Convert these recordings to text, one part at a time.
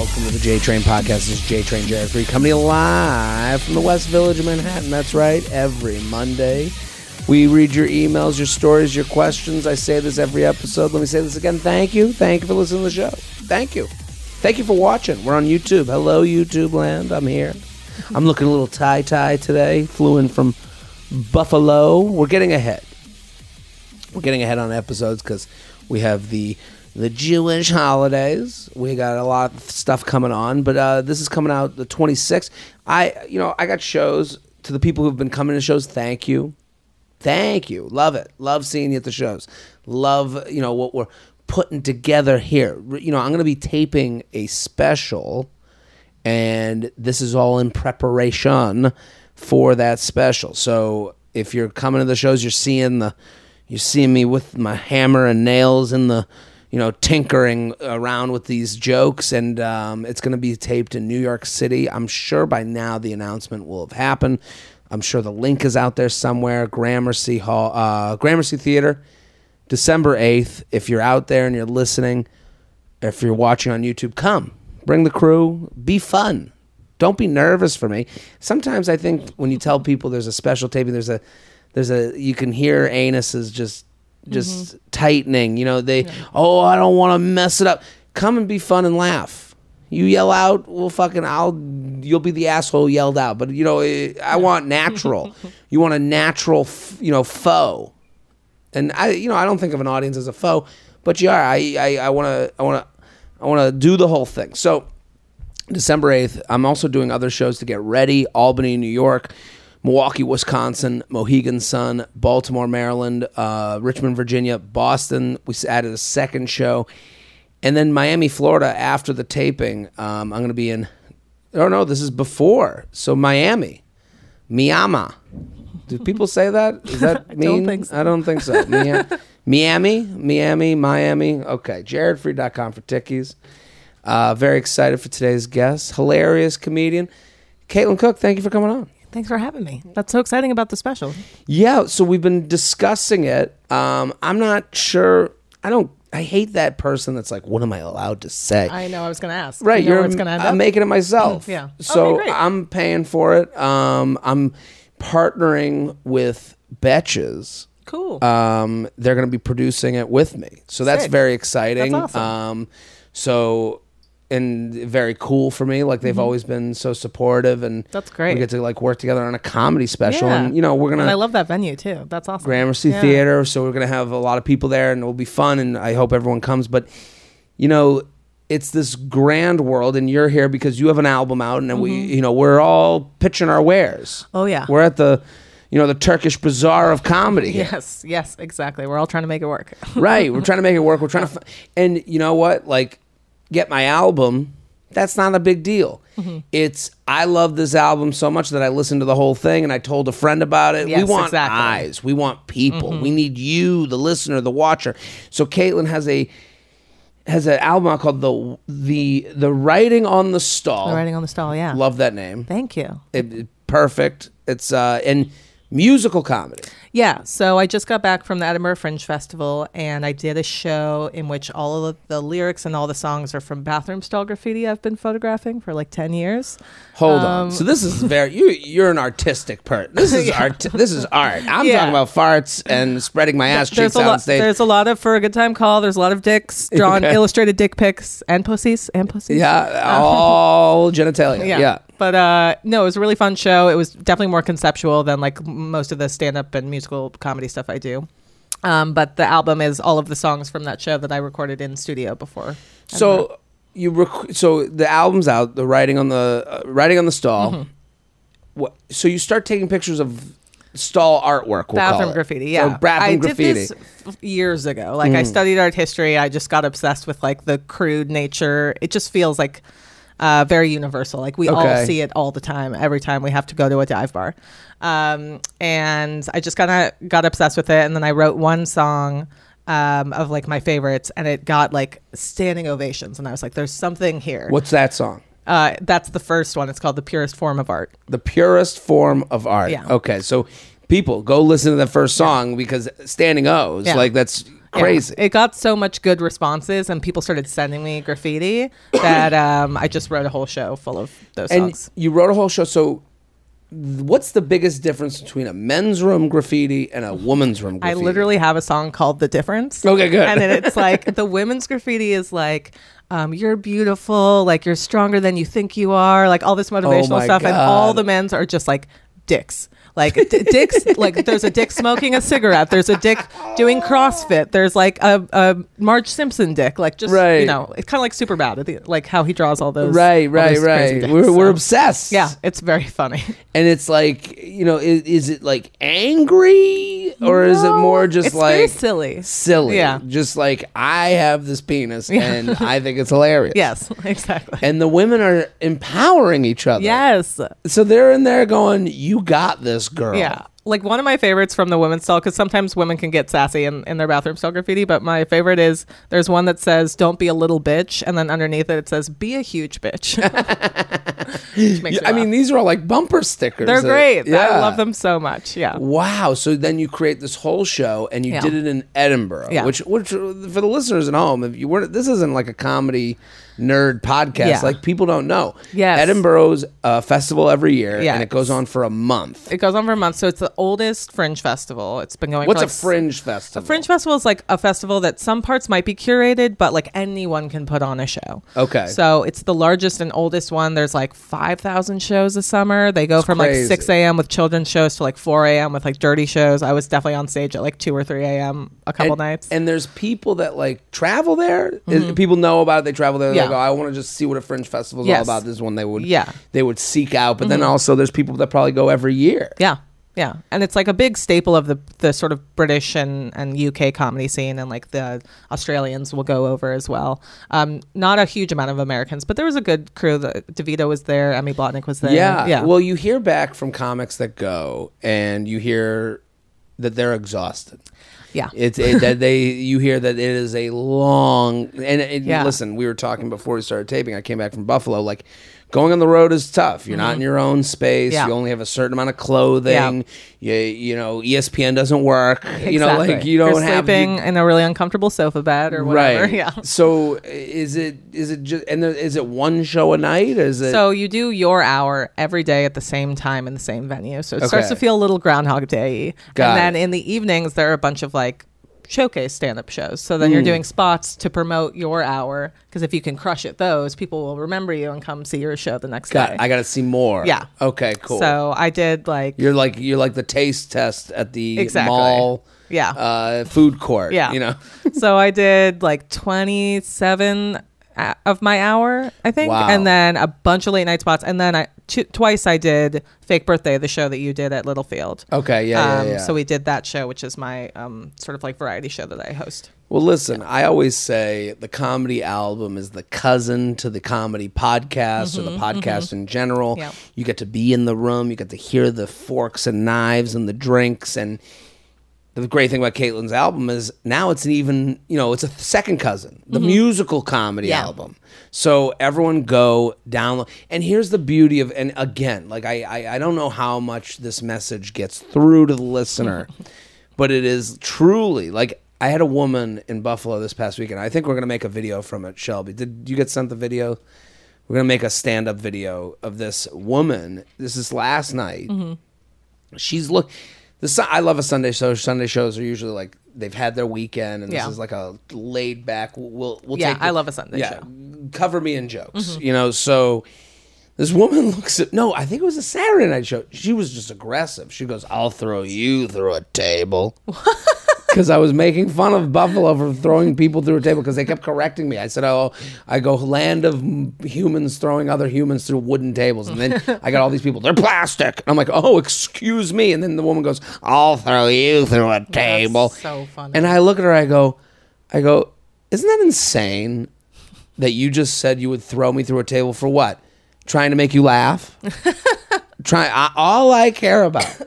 Welcome to the JTrain podcast. This is JTrain Jared Freid coming to you live from the West Village of Manhattan. That's right, every Monday. We read your emails, your stories, your questions. I say this every episode. Let me say this again. Thank you. Thank you for listening to the show. Thank you. Thank you for watching. We're on YouTube. Hello, YouTube land. I'm here. I'm looking a little tie-tie today. Flew in from Buffalo. We're getting ahead. We're getting ahead on episodes because we have the Jewish holidays. We got a lot of stuff coming on, but this is coming out the 26th. I got shows. To the people who've been coming to shows, thank you. Thank you. Love it. Love seeing you at the shows. Love, what we're putting together here. I'm going to be taping a special, and this is all in preparation for that special. So if you're coming to the shows, you're seeing me with my hammer and nails in the tinkering around with these jokes, and it's going to be taped in New York City. I'm sure by now the announcement will have happened. I'm sure the link is out there somewhere. Gramercy Theater, December 8th. If you're out there and you're listening, if you're watching on YouTube, come. Bring the crew. Be fun. Don't be nervous for me. Sometimes I think when you tell people there's a special taping, you can hear anuses just tightening, I don't want to mess it up. Come and be fun and laugh. You yell out, well, you'll be the asshole yelled out. But I want natural. You want a natural, foe. And I don't think of an audience as a foe, but you are. I want to do the whole thing. So December 8th, I'm also doing other shows to get ready. Albany, New York, Milwaukee, Wisconsin, Mohegan Sun, Baltimore, Maryland, Richmond, Virginia, Boston. We added a second show. And then Miami, Florida, after the taping, I'm going to be in... Oh, no, this is before. So Miami. Do people say that? Does that mean? I don't think so. Miami. Okay, jaredfreid.com for tickies. Very excited for today's guest. Hilarious comedian. Caitlin Cook, thank you for coming on. Thanks for having me. That's so exciting about the special. Yeah, so we've been discussing it. I'm not sure. I hate that person that's like, what am I allowed to say? I know, I was going to ask. Right, where it's going to end up? I'm making it myself. Yeah. So okay, I'm paying for it. I'm partnering with Betches. Cool. They're going to be producing it with me. So that's Sick. very exciting. That's awesome. And very cool for me. Like they've always been so supportive, and that's great. We get to work together on a comedy special, and we're gonna. And I love that venue too. That's awesome. Gramercy Theater, so we're gonna have a lot of people there, and it'll be fun. And I hope everyone comes. But it's this grand world, and you're here because you have an album out, and we're all pitching our wares. Oh yeah, we're at the. The Turkish bazaar of comedy. Yes, exactly. We're all trying to make it work. Right, we're trying to make it work. We're trying to, and you know what? Get my album. That's not a big deal. It's I love this album so much that I listened to the whole thing and I told a friend about it. Yes, we want exactly. eyes. We want people. We need you, the listener, the watcher. So Caitlin has an album out called the Writing on the Stall. The Writing on the Stall, yeah. Love that name. Thank you. Perfect. It's and musical comedy. Yeah, so I just got back from the Edinburgh Fringe Festival, and I did a show in which all of the lyrics and all the songs are from bathroom stall graffiti I've been photographing for 10 years. Hold on. So this is you're an artistic person. This is art. This is art. I'm talking about farts and spreading my ass cheeks on stage. There's a lot of For a Good Time Call. There's a lot of dicks, drawn illustrated dick pics and pussies. Yeah, all genitalia. Yeah. But no, it was a really fun show. It was definitely more conceptual than most of the stand-up and musical comedy stuff I do. But the album is all of the songs from that show that I recorded in studio before. So so the album's out. The Writing on the Stall. So you start taking pictures of stall artwork. Bathroom graffiti. Yeah, so bathroom graffiti. Did this years ago. I studied art history. I just got obsessed with the crude nature. It just feels very universal. We all see it all the time. Every time we have to go to a dive bar. And I just kind of got obsessed with it. And then I wrote one song of my favorites, and it got standing ovations. And I was like, there's something here. What's that song? That's the first one. It's called The Purest Form of Art. The Purest Form of Art. Yeah. Okay. So people go listen to the first song because standing O's, that's Crazy. It got so much good responses, and people started sending me graffiti that I just wrote a whole show full of those songs. And you wrote a whole show. So what's the biggest difference between a men's room graffiti and a woman's room graffiti? I literally have a song called The Difference. Okay, good. And it's like the women's graffiti is like, you're beautiful, like you're stronger than you think you are, like all this motivational stuff. God. And all the men's are just like dicks. Like dicks, like there's a dick smoking a cigarette. There's a dick doing CrossFit. There's like a Marge Simpson dick. Like just, you know, it's kind of like Superbad, like how he draws all those. Right. Dicks, We're obsessed. Yeah, it's very funny. And it's like, you know, is it like angry or is it more just it's like very silly? Silly. Yeah. Just like I have this penis and I think it's hilarious. Yes, exactly. And the women are empowering each other. Yes. So they're in there going, you got this, girl. Yeah. Like one of my favorites from the women's style, because sometimes women can get sassy in their bathroom style graffiti, but my favorite is there's one that says, don't be a little bitch. And then underneath it says, be a huge bitch. I mean, these are all like bumper stickers. They're great. I love them so much. Yeah. Wow. So then you create this whole show and you did it in Edinburgh, which for the listeners at home, if you weren't, this isn't like a comedy nerd podcast. Yeah. Like people don't know. Yes. Edinburgh's a festival every year and it goes on for a month. It goes on for a month. So it's the oldest fringe festival. It's been going What's for a fringe festival? A fringe festival is like a festival that some parts might be curated, but like anyone can put on a show. Okay. So it's the largest and oldest one. There's like 5,000 shows a summer. They go from crazy. like 6 a.m. with children's shows to like 4 a.m. with like dirty shows. I was definitely on stage at like 2 or 3 a.m. a couple nights. And there's people that like travel there. People know about it. They travel there. They go, I want to just see what a fringe festival is all about. This is one they would seek out. But then also there's people that probably go every year. Yeah. Yeah. And it's like a big staple of the sort of British and UK comedy scene, and like the Australians will go over as well. Not a huge amount of Americans, but there was a good crew. DeVito was there. Emmy Blotnick was there. Yeah. Well, you hear back from comics that go and you hear that they're exhausted. Yeah. You hear that it is a long, listen, we were talking before we started taping. I came back from Buffalo, like going on the road is tough. You're not in your own space. You only have a certain amount of clothing. You know, ESPN doesn't work. Exactly. You know, like you don't have sleeping in a really uncomfortable sofa bed or whatever. Right. Yeah. So is it just, and is it one show a night? Is it? So you do your hour every day at the same time in the same venue. So it starts to feel a little Groundhog Day. And then in the evenings there are a bunch of like showcase stand-up shows. So then you're doing spots to promote your hour, because if you can crush at those, people will remember you and come see your show the next day. I got to see more. Yeah. Okay, cool. So I did like you're like the taste test at the mall. Yeah. Food court. Yeah. You know. So I did like 27 of my hour, I think. Wow. And then a bunch of late night spots. And then twice I did Fake Birthday, the show that you did at Littlefield. Okay, yeah. So we did that show, which is my sort of like variety show that I host. Well, listen, I always say the comedy album is the cousin to the comedy podcast or the podcast in general. Yep. You get to be in the room. You get to hear the forks and knives and the drinks. And the great thing about Caitlin's album is now it's it's a second cousin, the musical comedy album. So everyone go download. And here's the beauty of, and again, like I don't know how much this message gets through to the listener, but it is truly like, I had a woman in Buffalo this past weekend. I think we're going to make a video from it, Shelby. Did you get sent the video? We're going to make a stand-up video of this woman. This is last night. She's I love a Sunday show. Sunday shows are usually like they've had their weekend, and this is like a laid back. We'll take. I love a Sunday show. Cover me in jokes, So this woman looks at I think it was a Saturday night show. She was just aggressive. She goes, "I'll throw you through a table." Because I was making fun of Buffalo for throwing people through a table, because they kept correcting me. I said, I go land of humans throwing other humans through wooden tables. And then I got all these people, they're plastic. And I'm like, oh, excuse me. And then the woman goes, I'll throw you through a table. That's so funny. And I look at her, I go, isn't that insane that you just said you would throw me through a table for what? Trying to make you laugh? All I care about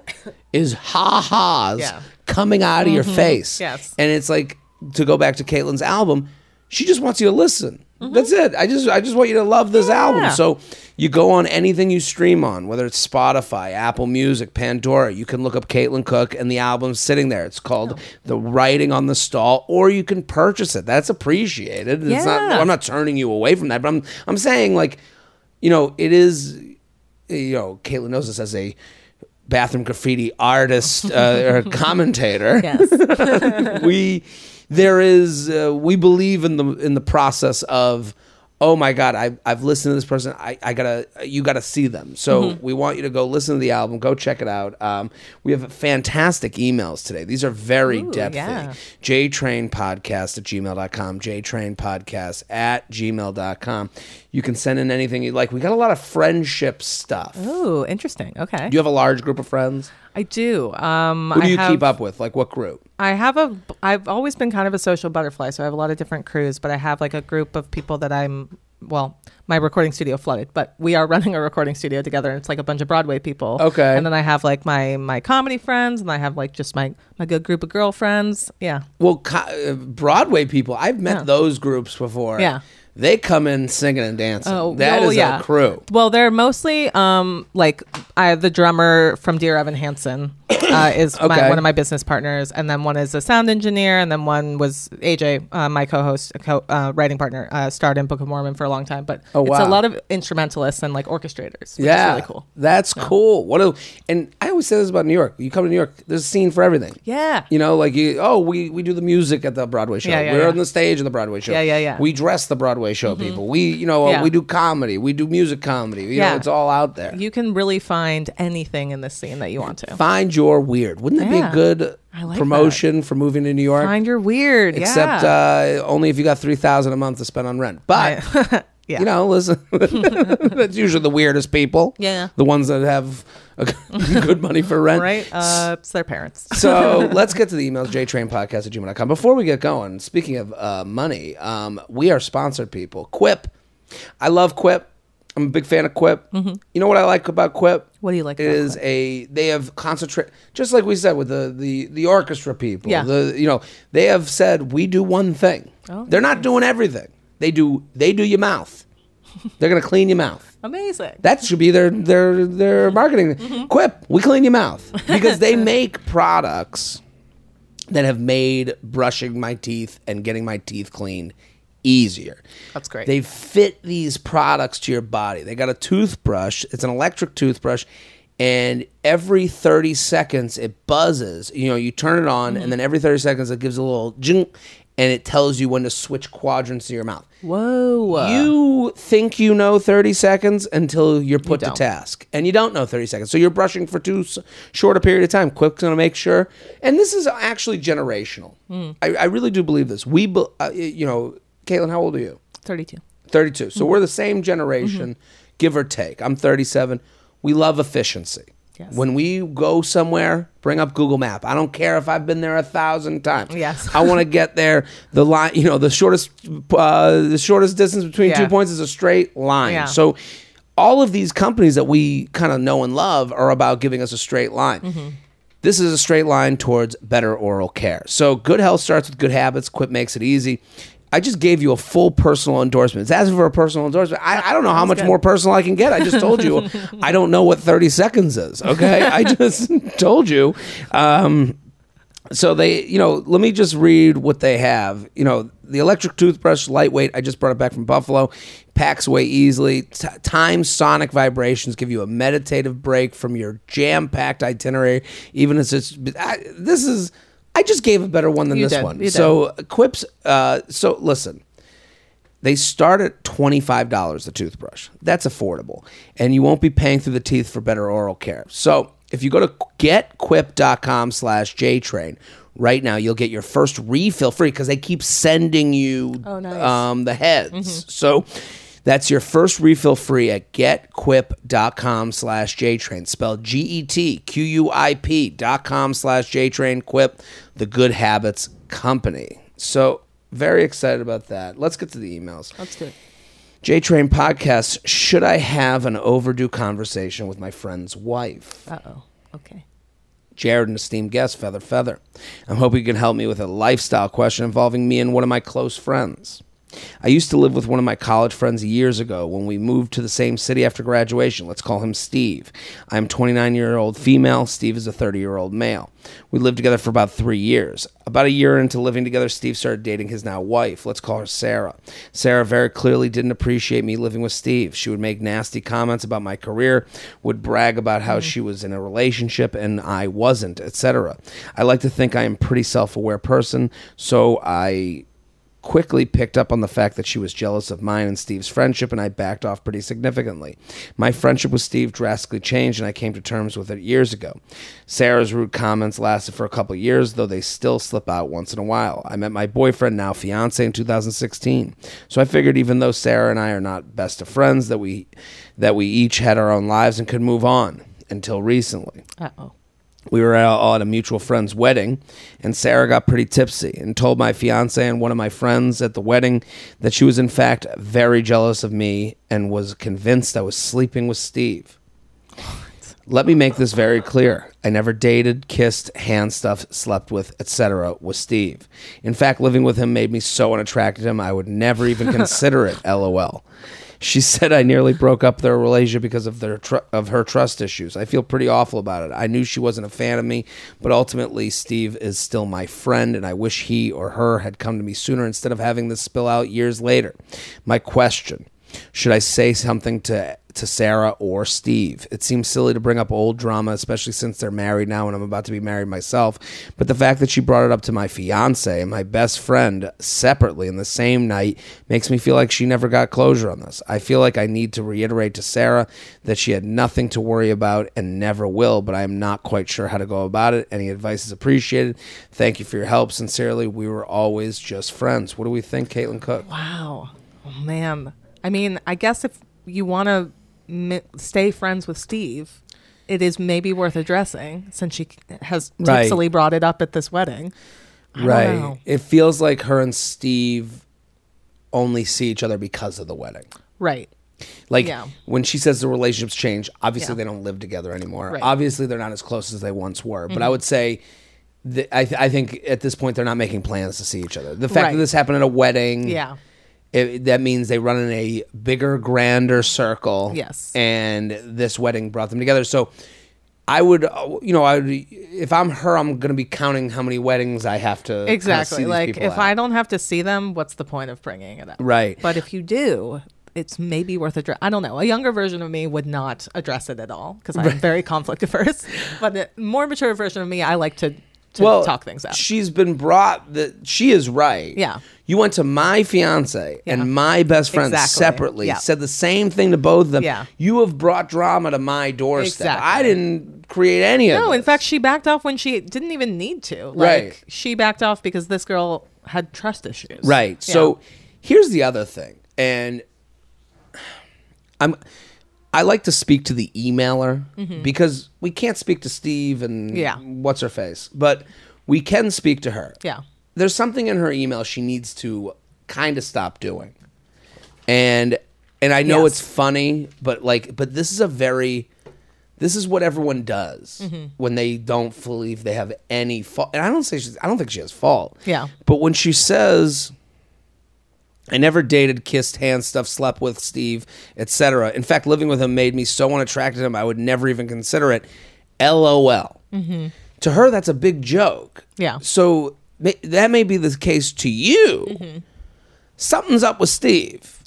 is ha-has coming out of your face. Yes. And it's like, to go back to Caitlin's album, she just wants you to listen. That's it. I just want you to love this album. So you go on anything you stream on, whether it's Spotify, Apple Music, Pandora. You can look up Caitlin Cook, and the album's sitting there. It's called The Writing on the Stall, or you can purchase it. That's appreciated. It's not, I'm not turning you away from that, but I'm saying, like, it is, Caitlin knows this as a bathroom graffiti artist or commentator. Yes. We believe in the process of, oh my God, I've listened to this person. You gotta see them. So we want you to go listen to the album, go check it out. We have fantastic emails today. These are very depthy. Yeah. JTrainPodcast@gmail.com, JTrainPodcast@gmail.com. You can send in anything you'd like. We got a lot of friendship stuff. Oh, interesting. Okay. Do you have a large group of friends? I do. Who do you keep up with? Like, what group? I've always been kind of a social butterfly, so I have a lot of different crews, but I have like a group of people that my recording studio flooded, but we are running a recording studio together, and it's like a bunch of Broadway people. Okay. And then I have like my comedy friends, and I have like just my good group of girlfriends. Yeah. Well, Broadway people, I've met those groups before. Yeah. They come in singing and dancing. That is a crew. Well, they're mostly the drummer from Dear Evan Hansen is one of my business partners, and then one is a sound engineer, and then one was AJ, my co-host, writing partner, starred in Book of Mormon for a long time. But it's a lot of instrumentalists and like orchestrators, which is really cool. That's cool. And I always say this about New York. You come to New York, there's a scene for everything. Yeah. We do the music at the Broadway show. We're on the stage of the Broadway show. Yeah. We dress the Broadway show people. We do comedy. We do music comedy. You know, it's all out there. You can really find anything in this scene that you want to. Find your weird. Wouldn't that be a good promotion for moving to New York? Find your weird. Except only if you got $3,000 a month to spend on rent. But listen, that's usually the weirdest people. Yeah, the ones that have good money for rent. Right. It's their parents. So let's get to the emails. JTrainPodcast@gmail.com. Before we get going, speaking of money, we are sponsored people. Quip. I love Quip. I'm a big fan of Quip. You know what I like about Quip? What do you like about Quip? They have concentrate, just like we said with the orchestra people. Yeah. They have said, we do one thing. Oh, they're not doing everything. They do your mouth. They're going to clean your mouth. Amazing. That should be their marketing. Quip, we clean your mouth. Because they make products that have made brushing my teeth and getting my teeth cleaned easier. That's great. They fit these products to your body. They got a toothbrush. It's an electric toothbrush, and every 30 seconds it buzzes. You turn it on, and then every 30 seconds it gives a little jing, and it tells you when to switch quadrants to your mouth. Whoa. You think you know 30 seconds until you're put to task, and you don't know 30 seconds. So you're brushing for too short a period of time. Quip's going to make sure, and this is actually generational. I really do believe this. Caitlin, how old are you? 32. 32. So we're the same generation, give or take. I'm 37. We love efficiency. Yes. When we go somewhere, bring up Google Map. I don't care if I've been there 1,000 times. Yes. I want to get there. The line, the shortest distance between 2 points is a straight line. Yeah. So all of these companies that we kind of know and love are about giving us a straight line. This is a straight line towards better oral care. So good health starts with good habits. Quip makes it easy. I just gave you a full personal endorsement. It's asking for a personal endorsement. I don't know how much more personal I can get. I just told you I don't know what 30 seconds is, okay? I just told you. So they, let me just read what they have. The electric toothbrush, lightweight. I just brought it back from Buffalo. Packs away easily. Time sonic vibrations give you a meditative break from your jam-packed itinerary. Even as I just gave a better one than this one. So Quip's, so listen, they start at $25 a toothbrush. That's affordable. And you won't be paying through the teeth for better oral care. So if you go to getquip.com/JTrain right now, you'll get your first refill free because they keep sending you the heads. So that's your first refill free at getquip.com/JTrain. Spelled GETQUIP.com/JTrain. Quip, the Good Habits Company. So very excited about that. Let's get to the emails. Let's do it. JTrain podcast. Should I have an overdue conversation with my friend's wife? Uh-oh. Okay. Jared, an esteemed guest, Feather. I'm hoping you can help me with a lifestyle question involving me and one of my close friends. I used to live with one of my college friends years ago when we moved to the same city after graduation. Let's call him Steve. I'm 29-year-old female. Steve is a 30-year-old male. We lived together for about 3 years. About a year into living together, Steve started dating his now wife. Let's call her Sarah. Sarah very clearly didn't appreciate me living with Steve. She would make nasty comments about my career, would brag about how she was in a relationship and I wasn't, etc. I like to think I am a pretty self-aware person, so I quickly picked up on the fact that she was jealous of mine and Steve's friendship, and I backed off pretty significantly. My friendship with Steve drastically changed, and I came to terms with it years ago. Sarah's rude comments lasted for a couple of years, though they still slip out once in a while. I met my boyfriend, now fiance, in 2016. So I figured even though Sarah and I are not best of friends, that we each had our own lives and could move on, until recently. Uh-oh. We were all at a mutual friend's wedding, and Sarah got pretty tipsy and told my fiance and one of my friends at the wedding that she was in fact very jealous of me and was convinced I was sleeping with Steve. Let me make this very clear. I never dated, kissed, hand stuffed, slept with, etc. with Steve. In fact, living with him made me so unattracted to him I would never even consider it, LOL. She said I nearly broke up their relationship because of her trust issues. I feel pretty awful about it. I knew she wasn't a fan of me, but ultimately Steve is still my friend, and I wish he or her had come to me sooner instead of having this spill out years later. My question: should I say something to Sarah or Steve? It seems silly to bring up old drama, especially since they're married now and I'm about to be married myself. But the fact that she brought it up to my fiance and my best friend separately in the same night makes me feel like she never got closure on this. I feel like I need to reiterate to Sarah that she had nothing to worry about and never will, but I am not quite sure how to go about it. Any advice is appreciated. Thank you for your help. Sincerely, we were always just friends. What do we think, Caitlin Cook? Wow. Oh, man. I mean, I guess if you want to stay friends with Steve, it is maybe worth addressing since she has tipsily brought it up at this wedding. I don't know. It feels like her and Steve only see each other because of the wedding. Right. Like when she says the relationships change, obviously they don't live together anymore. Right. Obviously they're not as close as they once were. But I would say I think at this point they're not making plans to see each other. The fact that this happened at a wedding. Yeah. That means they run in a bigger, grander circle. Yes. And this wedding brought them together. So I would, if I'm her, I'm going to be counting how many weddings I have to exactly. see these like people if at. I don't have to see them, what's the point of bringing it up? Right. But if you do, it's maybe worth address. I don't know. A younger version of me would not address it at all because I'm very conflict averse. But a more mature version of me, I like to talk things out. She's been brought that she is right. Yeah. You went to my fiance and my best friend separately, said the same thing to both of them. Yeah. You have brought drama to my doorstep. Exactly. I didn't create any of it. No, in fact, she backed off when she didn't even need to. Like, she backed off because this girl had trust issues. Right. Yeah. So here's the other thing. And I like to speak to the emailer because we can't speak to Steve and what's her face, but we can speak to her. Yeah. There's something in her email she needs to kind of stop doing. And I know it's funny, but this is what everyone does when they don't believe they have any fault. And I don't think she has fault. Yeah. But when she says, I never dated, kissed, hand stuffed, slept with Steve, etc. In fact, living with him made me so unattracted to him I would never even consider it. LOL. To her, that's a big joke. Yeah. So that may be the case to you. Something's up with Steve.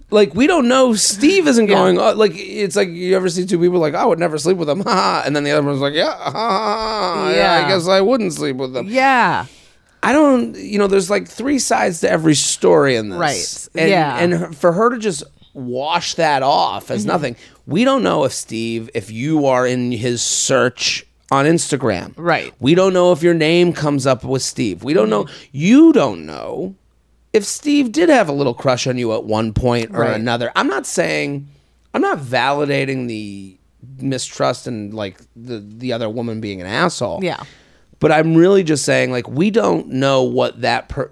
Like, we don't know. Steve isn't going, like, it's like you ever see two people like, I would never sleep with them. And then the other one's like, yeah, I guess I wouldn't sleep with them. Yeah. I don't, there's like three sides to every story in this. Right. And for her to just wash that off as nothing, we don't know if you are in his search on Instagram. Right. We don't know if your name comes up with Steve. We don't know. You don't know if Steve did have a little crush on you at one point or another. I'm not validating the mistrust and like the other woman being an asshole. Yeah. But I'm really just saying, like, we don't know what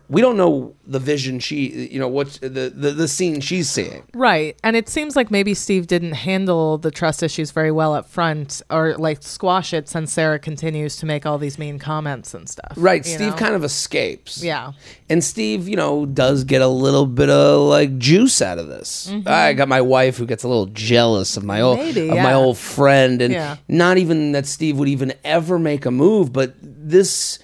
we don't know the vision what's the scene she's seeing. Right. And it seems like maybe Steve didn't handle the trust issues very well up front, or like squash it, since Sarah continues to make all these mean comments and stuff. Right. Steve kind of escapes. Yeah. And Steve, does get a little bit of like juice out of this. I got my wife who gets a little jealous of my old friend, and not even that Steve would even ever make a move, but this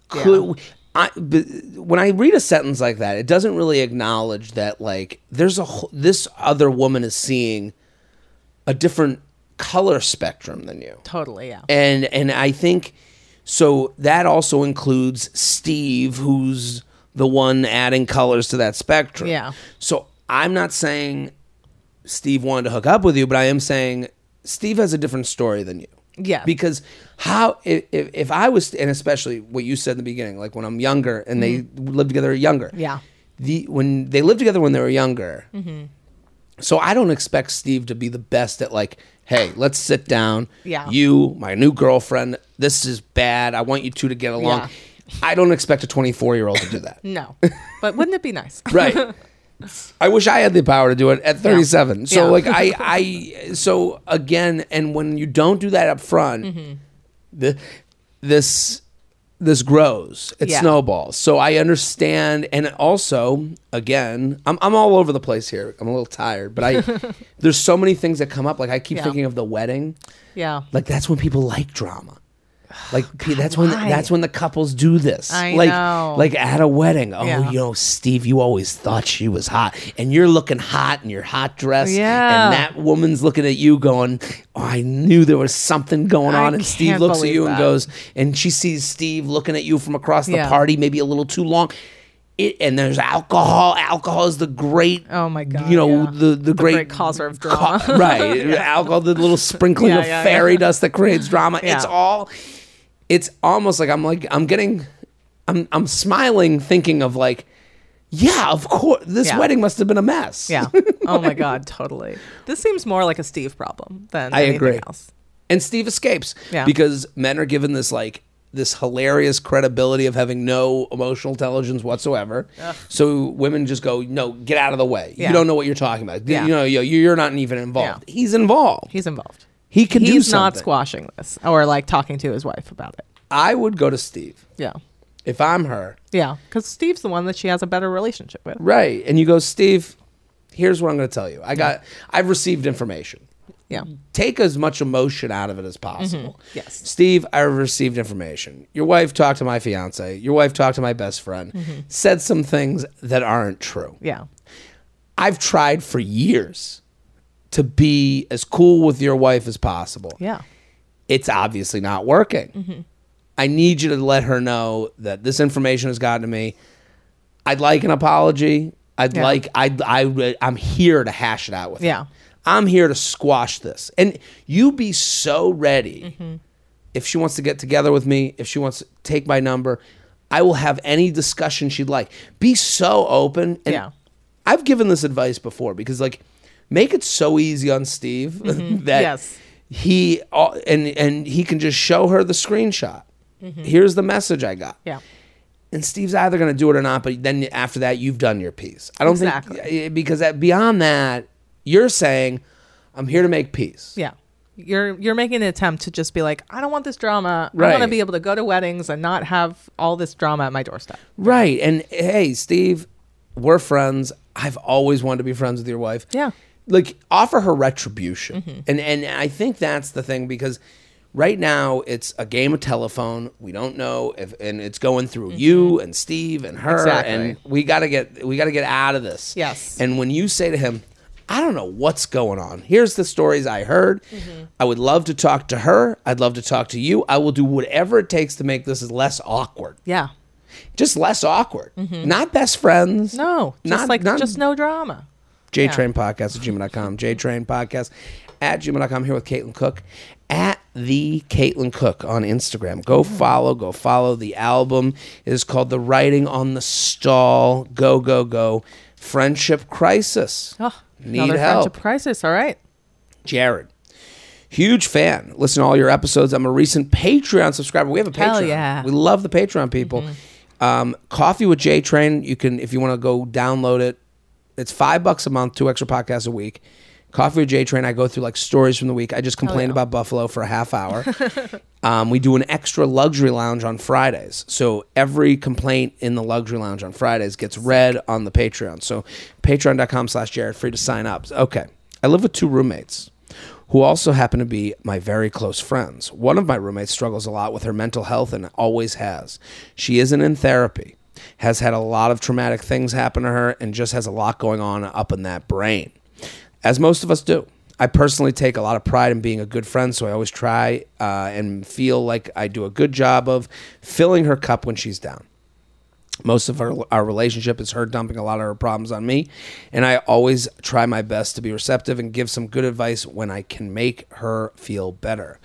could. When I read a sentence like that, it doesn't really acknowledge that like this other woman is seeing a different color spectrum than you. Totally, yeah. And I think so that also includes Steve, who's the one adding colors to that spectrum. Yeah. So I'm not saying Steve wanted to hook up with you, but I am saying Steve has a different story than you. Yeah. Because if I was, and especially what you said in the beginning, like when I'm younger and they lived together younger. Yeah. When they lived together when they were younger. So I don't expect Steve to be the best at like, hey, let's sit down. Yeah. You, my new girlfriend, this is bad. I want you two to get along. Yeah. I don't expect a 24-year-old to do that. No. But wouldn't it be nice? Right. I wish I had the power to do it at 37. Yeah. So like so again, and when you don't do that up front, this grows. It snowballs. So I understand, and also again, I'm all over the place here. I'm a little tired, but there's so many things that come up. Like I keep thinking of the wedding. Yeah. Like that's when people like drama. Like that's when the couples do this. I know. Like at a wedding. Oh, Steve, you always thought she was hot, and you're looking hot in your hot dress. Yeah. And that woman's looking at you, going, "Oh, I knew there was something going on." And Steve looks at you and goes, and she sees Steve looking at you from across the party, maybe a little too long. And there's alcohol. Alcohol is the great. Oh my God! The great causer of drama. Right. Alcohol, the little sprinkling of fairy dust that creates drama. Yeah. It's almost like I'm smiling thinking of like, yeah, of course, this wedding must have been a mess. Yeah. Oh my God, totally. This seems more like a Steve problem than anything else. And Steve escapes because men are given this like this hilarious credibility of having no emotional intelligence whatsoever. Ugh. So women just go, no, get out of the way. Yeah. You don't know what you're talking about. Yeah. You're not even involved. Yeah. He's involved. He can do something. He's not squashing this or like talking to his wife about it. I would go to Steve. Yeah. If I'm her. Yeah. Because Steve's the one that she has a better relationship with. Right. And you go, Steve, here's what I'm going to tell you. I've received information. Yeah. Take as much emotion out of it as possible. Mm-hmm. Yes. Steve, I received information. Your wife talked to my fiance. Your wife talked to my best friend. Said some things that aren't true. Yeah. I've tried for years to be as cool with your wife as possible. Yeah. It's obviously not working. I need you to let her know that this information has gotten to me. I'd like an apology. I'm here to hash it out with her. I'm here to squash this. And you be so ready. If she wants to get together with me, if she wants to take my number, I will have any discussion she'd like. Be so open. And I've given this advice before because like, make it so easy on Steve that he can just show her the screenshot. Here's the message I got. Yeah. And Steve's either going to do it or not, but then after that, you've done your piece. I don't think, because beyond that, you're saying, I'm here to make peace. Yeah. You're making an attempt to just be like, I don't want this drama. Right. I want to be able to go to weddings and not have all this drama at my doorstep. Right. And hey, Steve, we're friends. I've always wanted to be friends with your wife. Yeah. Like, offer her retribution. And I think that's the thing, because right now it's a game of telephone. We don't know and it's going through you and Steve and her. Exactly. And we gotta get out of this. Yes. And when you say to him, I don't know what's going on. Here's the stories I heard. I would love to talk to her. I'd love to talk to you. I will do whatever it takes to make this less awkward. Yeah. Just less awkward. Not best friends. No. Just no drama. JTrain podcast at gmail.com. JTrain podcast at gmail.com. Here with Caitlin Cook at the Caitlin Cook on Instagram. Go follow. The album is called The Writing on the Stall. Go. Friendship Crisis. Oh, Need help. Friendship Crisis. All right. Jared, Huge fan. Listen to all your episodes. I'm a recent Patreon subscriber. We have a Patreon. Hell yeah. We love the Patreon people. Coffee with JTrain. You can, if you want to go download it, it's $5 a month, 2 extra podcasts a week. Coffee with JTrain. I go through like stories from the week. I just complained about Buffalo for a half hour. We do an extra luxury lounge on Fridays. So every complaint in the luxury lounge on Fridays gets read on the Patreon. So patreon.com/Jared, free to sign up. Okay. I live with 2 roommates who also happen to be my very close friends. One of my roommates struggles a lot with her mental health and always has. She isn't in therapy, has had a lot of traumatic things happen to her, and just has a lot going on up in that brain. As most of us do. I personally take a lot of pride in being a good friend, so I always try and feel like I do a good job of filling her cup when she's down. Most of our relationship is her dumping a lot of her problems on me, and I always try my best to be receptive and give some good advice when I can make her feel better.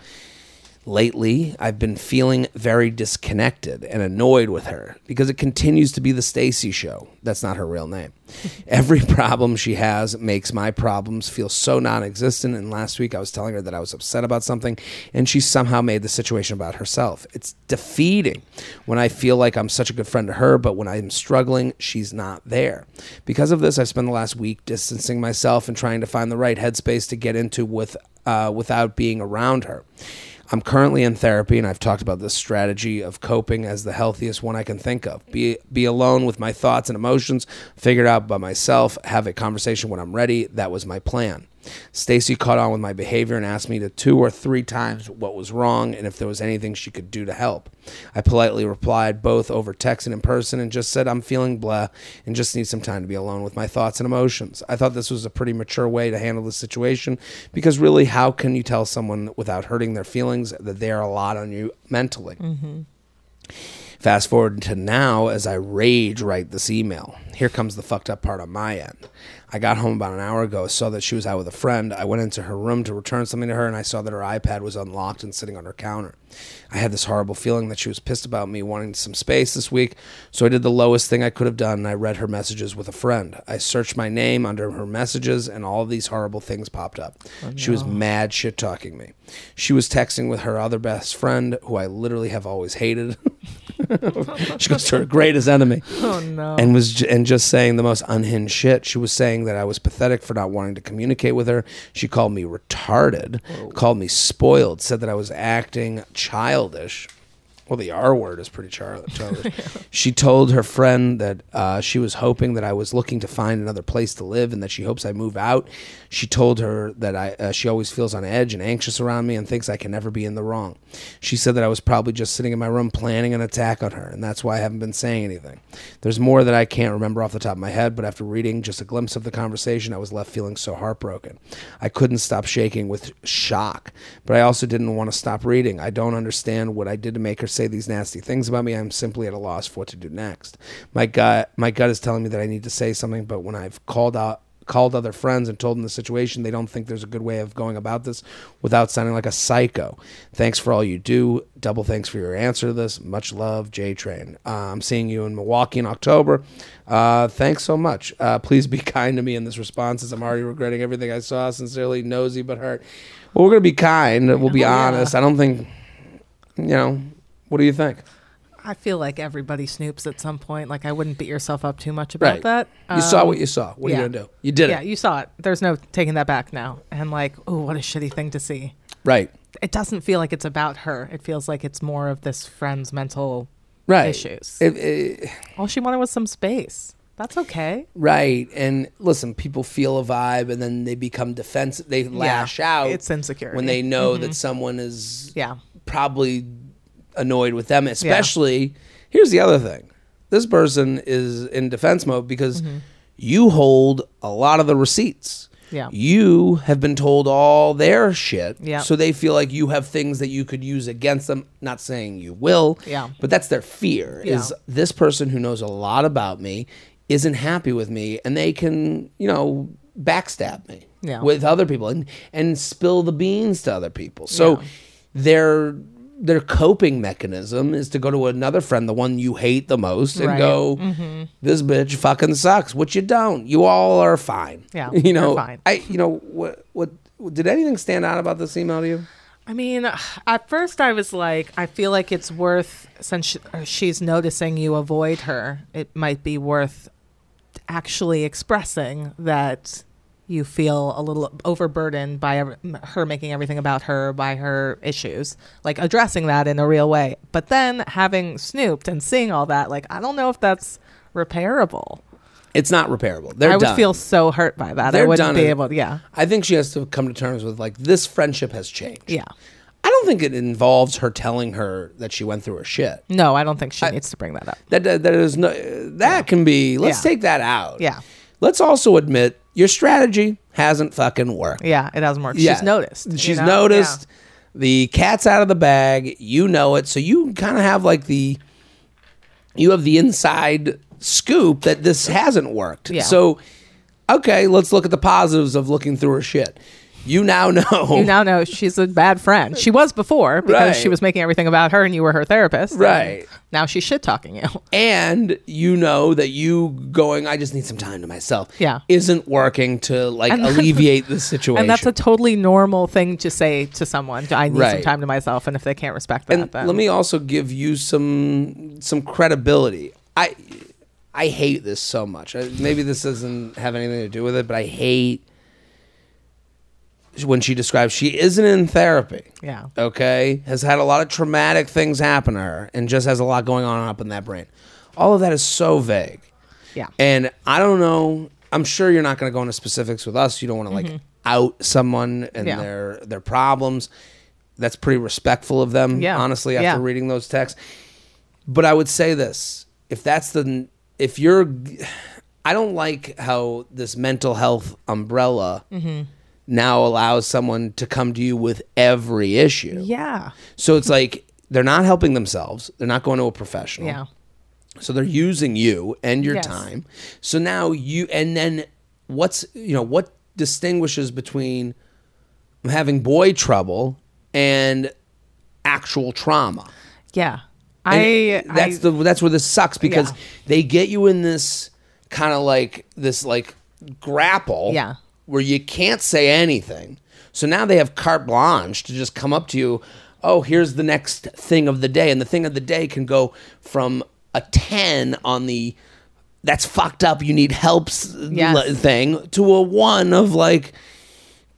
Lately, I've been feeling very disconnected and annoyed with her because it continues to be the Stacy show. That's not her real name. Every problem she has makes my problems feel so non-existent, and last week I was telling her that I was upset about something, and she somehow made the situation about herself. It's defeating when I feel like I'm such a good friend to her, but when I'm struggling, she's not there. Because of this, I've spent the last week distancing myself and trying to find the right headspace to get into without being around her. I'm currently in therapy, and I've talked about this strategy of coping as the healthiest one I can think of. Be alone with my thoughts and emotions, figure it out by myself, have a conversation when I'm ready. That was my plan. Stacy caught on with my behavior and asked me 2 or 3 times what was wrong and if there was anything she could do to help. I politely replied both over text and in person and just said I'm feeling blah and just need some time to be alone with my thoughts and emotions. I thought this was a pretty mature way to handle the situation because really, how can you tell someone without hurting their feelings that they are a lot on you mentally? Fast forward to now as I rage write this email. Here comes the fucked up part on my end. I got home about an hour ago, saw that she was out with a friend. I went into her room to return something to her, and I saw that her iPad was unlocked and sitting on her counter. I had this horrible feeling that she was pissed about me wanting some space this week, so I did the lowest thing I could have done, and I read her messages with a friend. I searched my name under her messages, and all of these horrible things popped up. Oh, no. She was mad shit-talking me. She was texting with her other best friend, who I literally have always hated. She goes to her greatest enemy. Oh, no. And just saying the most unhinged shit. She was saying that I was pathetic for not wanting to communicate with her. She called me retarded, called me spoiled, said that I was acting childish. Well, the R word is pretty childish. She told her friend that she was hoping that I was looking to find another place to live and that she hopes I move out. She told her that she always feels on edge and anxious around me and thinks I can never be in the wrong. She said that I was probably just sitting in my room planning an attack on her, and that's why I haven't been saying anything. There's more that I can't remember off the top of my head, but after reading just a glimpse of the conversation, I was left feeling so heartbroken. I couldn't stop shaking with shock, but I also didn't want to stop reading. I don't understand what I did to make her say these nasty things about me. I'm simply at a loss for what to do next. My gut is telling me that I need to say something, but when I've called other friends and told them the situation, they don't think there's a good way of going about this without sounding like a psycho. Thanks for all you do. Double thanks for your answer to this. Much love, JTrain. I'm seeing you in Milwaukee in October. Thanks so much. Please be kind to me in this response, as I'm already regretting everything I saw. Sincerely, Nosy but hurt. Well, we're going to be kind. We'll be honest. I don't think, what do you think? I feel like everybody snoops at some point. Like, I wouldn't beat yourself up too much about that. You saw what you saw. What are you going to do? You did it. Yeah, you saw it. There's no taking that back now. And like, oh, what a shitty thing to see. Right. It doesn't feel like it's about her. It feels like it's more of this friend's mental issues. All she wanted was some space. That's okay. Right. And listen, people feel a vibe and then they become defensive. They lash out. It's insecurity. When they know that someone is probably annoyed with them, especially here's the other thing. This person is in defense mode because you hold a lot of the receipts. Yeah. You have been told all their shit. Yeah. So they feel like you have things that you could use against them. Not saying you will. Yeah. But that's their fear. Yeah. Is this person who knows a lot about me isn't happy with me, and they can, backstab me with other people and spill the beans to other people. So their coping mechanism is to go to another friend, the one you hate the most, and go, this bitch fucking sucks, which you don't. You all are fine. Yeah, you're fine. What did anything stand out about this email to you? I mean, at first I was like, I feel like it's worth, since she's noticing you avoid her, it might be worth actually expressing that you feel a little overburdened by her making everything about her, by her issues, like addressing that in a real way. But then having snooped and seeing all that, like, I don't know if that's repairable. It's not repairable. I would feel so hurt by that. I wouldn't be able to, yeah. I think she has to come to terms with, like, this friendship has changed. Yeah. I don't think it involves her telling her that she went through her shit. No, I don't think she needs to bring that up. That can be, let's take that out. Yeah. Let's also admit your strategy hasn't fucking worked. Yeah, it hasn't worked. Yeah. She's noticed. She's noticed. Yeah. The cat's out of the bag. You know it. So you kind of have like you have the inside scoop that this hasn't worked. Yeah. So, okay, let's look at the positives of looking through her shit. You now know. You now know she's a bad friend. She was before because she was making everything about her and you were her therapist. Right. Now she's shit talking you. And you know that you going, I just need some time to myself. Yeah. Isn't working to like alleviate the situation. And that's a totally normal thing to say to someone. I need some time to myself. And if they can't respect that, then. Let me also give you some credibility. I hate this so much. Maybe this doesn't have anything to do with it, but I hate when she describes she isn't in therapy. Yeah. Okay? Has had a lot of traumatic things happen to her and just has a lot going on up in that brain. All of that is so vague. Yeah. And I don't know. I'm sure you're not going to go into specifics with us. You don't want to like out someone and their problems. That's pretty respectful of them, honestly, after reading those texts. But I would say this. I don't like how this mental health umbrella now allows someone to come to you with every issue. Yeah. So it's like they're not helping themselves. They're not going to a professional. Yeah. So they're using you and your time. So now what distinguishes between having boy trouble and actual trauma? Yeah. That's where this sucks because they get you in this kind of like this like grapple where you can't say anything. So now they have carte blanche to just come up to you. Oh, here's the next thing of the day. And the thing of the day can go from a 10 on the that's fucked up, you need help thing to a 1 of like,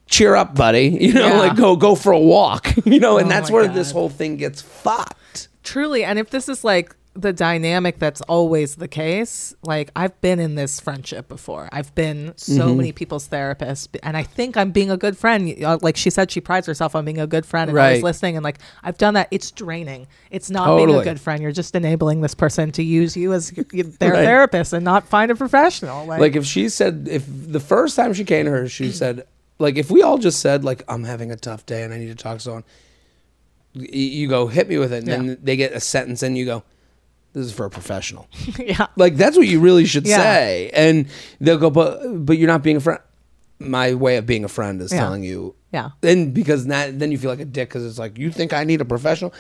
cheer up, buddy. Like go for a walk. And that's where this whole thing gets fucked. Truly. And if this is like the dynamic that's always the case, like I've been in this friendship before. I've been so many people's therapist, and I think I'm being a good friend. Like she said, she prides herself on being a good friend and always listening. And like I've done that. It's draining. It's not being a good friend. You're just enabling this person to use you as their therapist and not find a professional. Like if she said, if the first time she came to her, she said, like if we all just said like I'm having a tough day and I need to talk to someone, you go hit me with it, and then they get a sentence and you go, this is for a professional. Like that's what you really should say. And they'll go, but you're not being a friend. My way of being a friend is telling you. Yeah. And because then you feel like a dick because it's like, you think I need a professional?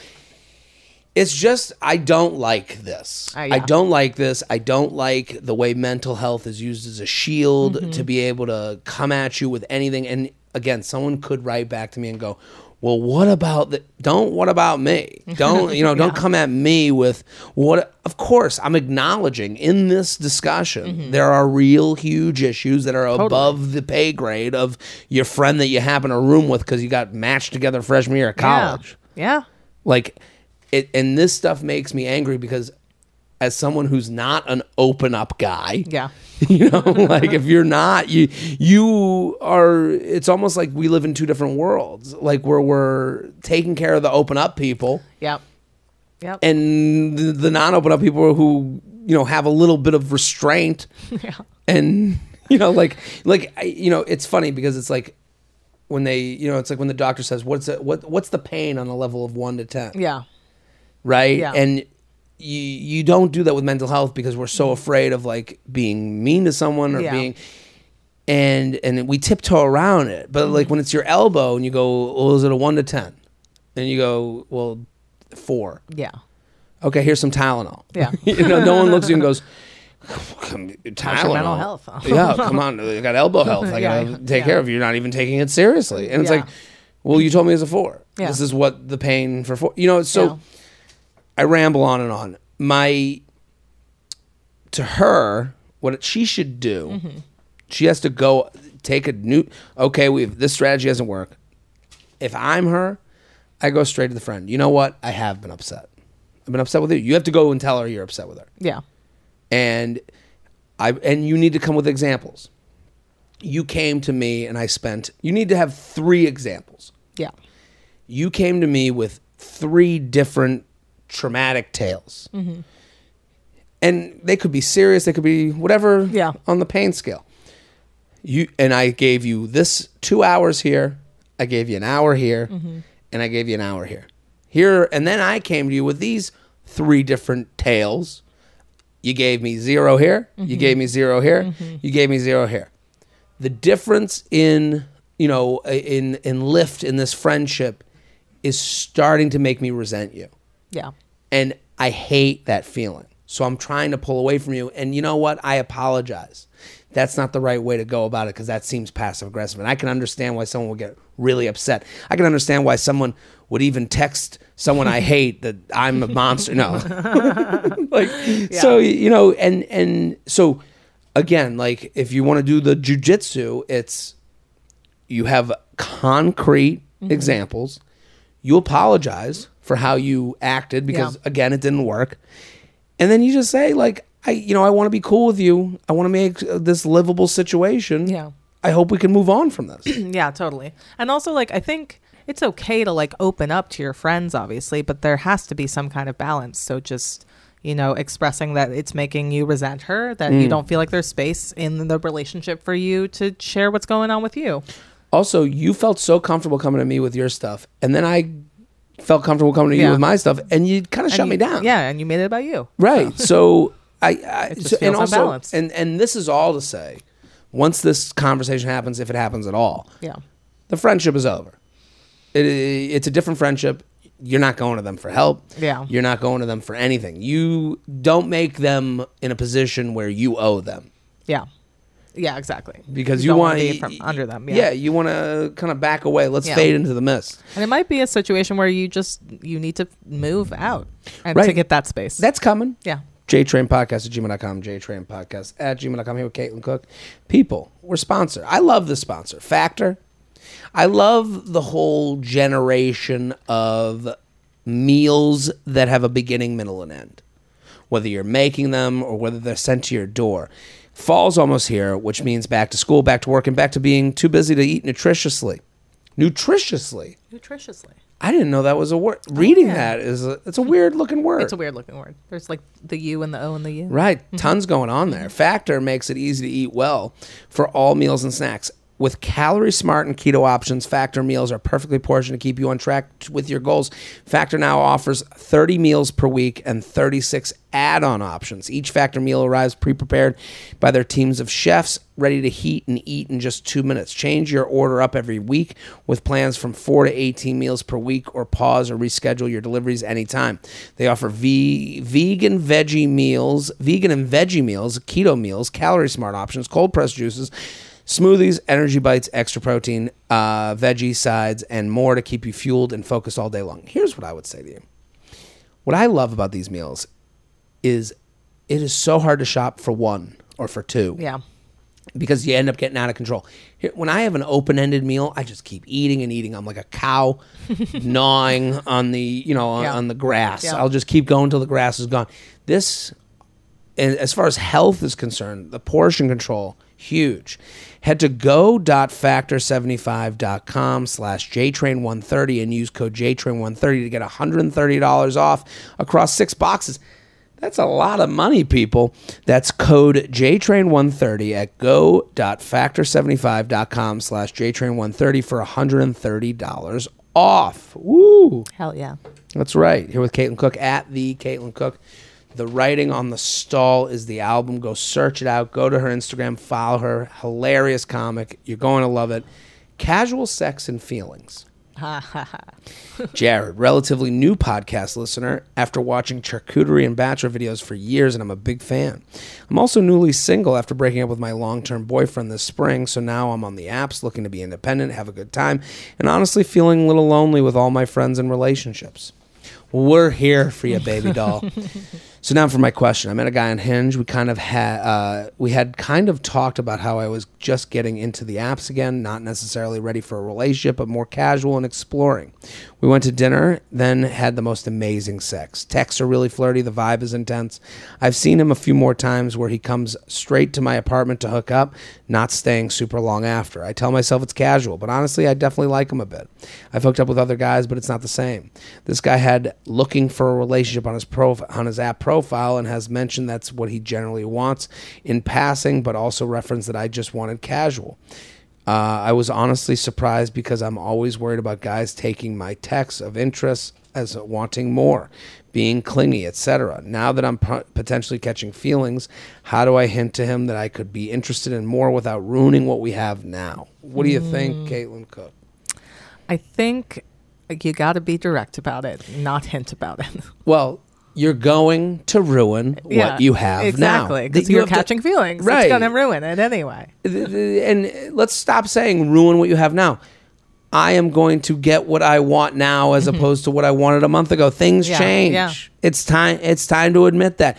It's just, I don't like this. I don't like this. I don't like the way mental health is used as a shield to be able to come at you with anything. And again, someone could write back to me and go, well, what about what about me? Don't, don't come at me with what, of course, I'm acknowledging in this discussion, there are real huge issues that are above the pay grade of your friend that you have in a room with because you got matched together freshman year of college. Yeah. Like, and this stuff makes me angry because as someone who's not an open up guy, like if you're not, you are, it's almost like we live in two different worlds, like where we're taking care of the open up people. Yep. And the non-open up people who, have a little bit of restraint. And, it's funny because it's like when they, it's like when the doctor says, what's the pain on a level of 1 to 10? Yeah. Right. Yeah. And you don't do that with mental health because we're so afraid of like being mean to someone or being, and we tiptoe around it. But like when it's your elbow and you go, well, is it a 1 to 10? And you go, well, 4. Yeah. Okay, here's some Tylenol. Yeah. No one looks at you and goes, Tylenol. Mental health. Yeah, come on. I got elbow health. I got to take care of you. You're not even taking it seriously. And it's like, well, you told me it was a 4. Yeah. This is what the pain for 4. You know, so I ramble on and on. To her, what she should do, she has to go take a new, okay, this strategy doesn't work. If I'm her, I go straight to the friend. You know what? I have been upset. I've been upset with you. You have to go and tell her you're upset with her. Yeah. And you need to come with examples. You came to me and you need to have 3 examples. Yeah. You came to me with 3 different traumatic tales. And they could be serious, they could be whatever on the pain scale. And I gave you this 2 hours here, I gave you an hour here, and I gave you an hour here. And then I came to you with these 3 different tales. You gave me 0 here, you gave me 0 here, you gave me 0 here. The difference in lift in this friendship is starting to make me resent you. Yeah. And I hate that feeling. So I'm trying to pull away from you. And you know what? I apologize. That's not the right way to go about it because that seems passive aggressive. And I can understand why someone would get really upset. I can understand why someone would even text someone I hate that I'm a monster. No. So, and so again, like if you want to do the jujitsu, it's you have concrete examples. You apologize for how you acted because again, it didn't work. And then you just say, like, I want to be cool with you. I want to make this livable situation. Yeah. I hope we can move on from this. Yeah, totally. And also, like, I think it's okay to, like, open up to your friends, obviously, but there has to be some kind of balance. So just, expressing that it's making you resent her, that you don't feel like there's space in the relationship for you to share what's going on with you. Also, you felt so comfortable coming to me with your stuff. And then I felt comfortable coming to you with my stuff, and you kind of shut me down. Yeah, and you made it about you. Right. So and also, unbalanced. and this is all to say, once this conversation happens, if it happens at all, the friendship is over. It's a different friendship. You're not going to them for help. Yeah. You're not going to them for anything. You don't make them in a position where you owe them. Yeah. Yeah, exactly. Because you want to be from under them. Yeah, you want to kind of back away. Let's fade into the mist. And it might be a situation where you need to move out and to get that space. That's coming. Yeah. JTrainPodcast@gmail.com. JTrainPodcast@gmail.com. Here with Caitlin Cook. People, we're sponsored. I love this sponsor. Factor. I love the whole generation of meals that have a beginning, middle, and end. Whether you're making them or whether they're sent to your door. Fall's almost here, which means back to school, back to work, and back to being too busy to eat nutritiously. Nutritiously. I didn't know that was a word. Reading that it's a weird looking word. It's a weird looking word. There's like the U and the O and the U. Right. Tons going on there. Factor makes it easy to eat well for all meals and snacks. With calorie smart and keto options, Factor meals are perfectly portioned to keep you on track with your goals. Factor now offers 30 meals per week and 36 add-on options. Each Factor meal arrives pre-prepared by their teams of chefs, ready to heat and eat in just 2 minutes. Change your order up every week with plans from 4 to 18 meals per week, or pause or reschedule your deliveries anytime. They offer vegan and veggie meals, keto meals, calorie smart options, cold pressed juices, smoothies, energy bites, extra protein, veggie sides, and more to keep you fueled and focused all day long. Here's what I would say to you. What I love about these meals is it is so hard to shop for one or for two. Yeah. Because you end up getting out of control. Here, when I have an open-ended meal, I just keep eating and eating. I'm like a cow gnawing on the, on the grass. Yeah. I'll just keep going till the grass is gone. This, and as far as health is concerned, the portion control, huge. Head to go.factor75.com/JTrain130 and use code JTrain130 to get $130 off across 6 boxes. That's a lot of money, people. That's code JTrain130 at go.factor75.com/JTrain130 for $130 off. Woo! Hell yeah. That's right. Here with Caitlin Cook at the Caitlin Cook. The Writing on the Stall is the album. Go search it out. Go to her Instagram. Follow her. Hilarious comic. You're going to love it. Casual Sex and Feelings. Jared, relatively new podcast listener after watching charcuterie and bachelor videos for years, and I'm a big fan. I'm also newly single after breaking up with my long-term boyfriend this spring, so now I'm on the apps looking to be independent, have a good time, and honestly feeling a little lonely with all my friends and relationships. We're here for you, baby doll. So now for my question. I met a guy on Hinge. We had kind of talked about how I was just getting into the apps again, not necessarily ready for a relationship, but more casual and exploring. We went to dinner, then had the most amazing sex. Texts are really flirty. The vibe is intense. I've seen him a few more times where he comes straight to my apartment to hook up, not staying super long after. I tell myself it's casual, but honestly, I definitely like him a bit. I've hooked up with other guys, but it's not the same. This guy had looking for a relationship on his app profile and has mentioned that's what he generally wants in passing, but also referenced that I just wanted casual. I was honestly surprised because I'm always worried about guys taking my texts of interest as wanting more, being clingy, etc. Now that I'm potentially catching feelings, how do I hint to him that I could be interested in more without ruining what we have now? What do you think, Caitlin Cook? I think you got to be direct about it, not hint about it. Well, you're going to ruin what you have now. Exactly, because you're catching feelings. Right. It's going to ruin it anyway. And let's stop saying ruin what you have now. I am going to get what I want now as opposed to what I wanted a month ago. Things change. Yeah. It's time to admit that.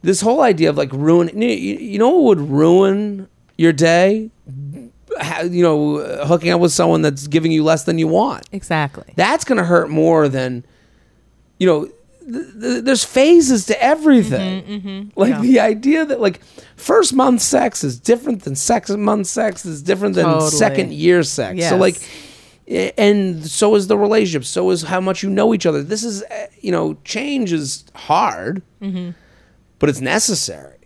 This whole idea of like ruin, you know what would ruin your day? Hooking up with someone that's giving you less than you want. Exactly. That's going to hurt more than, there's phases to everything. The idea that like first month sex is different than second month sex is different than second year sex. Yes. So like, and so is the relationship. So is how much you know each other. This is, change is hard, but it's necessary.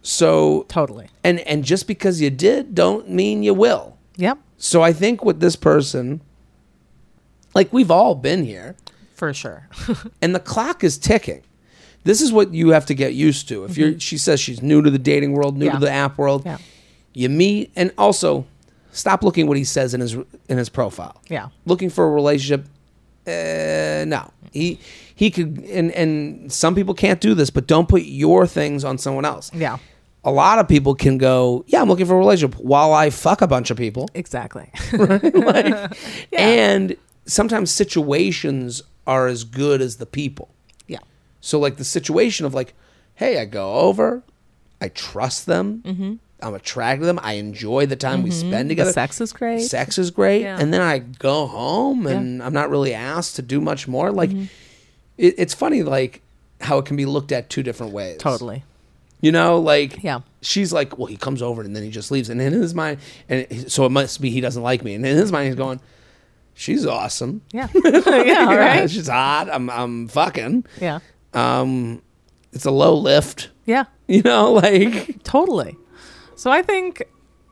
So totally. And just because you did don't mean you will. Yep. So I think with this person, like we've all been here. For sure. And the clock is ticking. This is what you have to get used to. If she says she's new to the dating world, new to the app world, you meet, and also stop looking what he says in his profile. Yeah. Looking for a relationship, no. He could, and some people can't do this, but don't put your things on someone else. Yeah. A lot of people can go, yeah, I'm looking for a relationship while I fuck a bunch of people. Exactly. Right? And sometimes situations are as good as the people. Yeah. So like the situation of like, hey, I go over, I trust them, I'm attracted to them, I enjoy the time we spend together. The sex is great. Sex is great. Yeah. And then I go home and I'm not really asked to do much more. Like it's funny like how it can be looked at two different ways. Totally. She's like, well, he comes over and then he just leaves. And in his mind, so it must be he doesn't like me. And in his mind, he's going, she's awesome. Yeah. Yeah, right. She's hot. I'm fucking. Yeah. It's a low lift. Yeah. Totally. So I think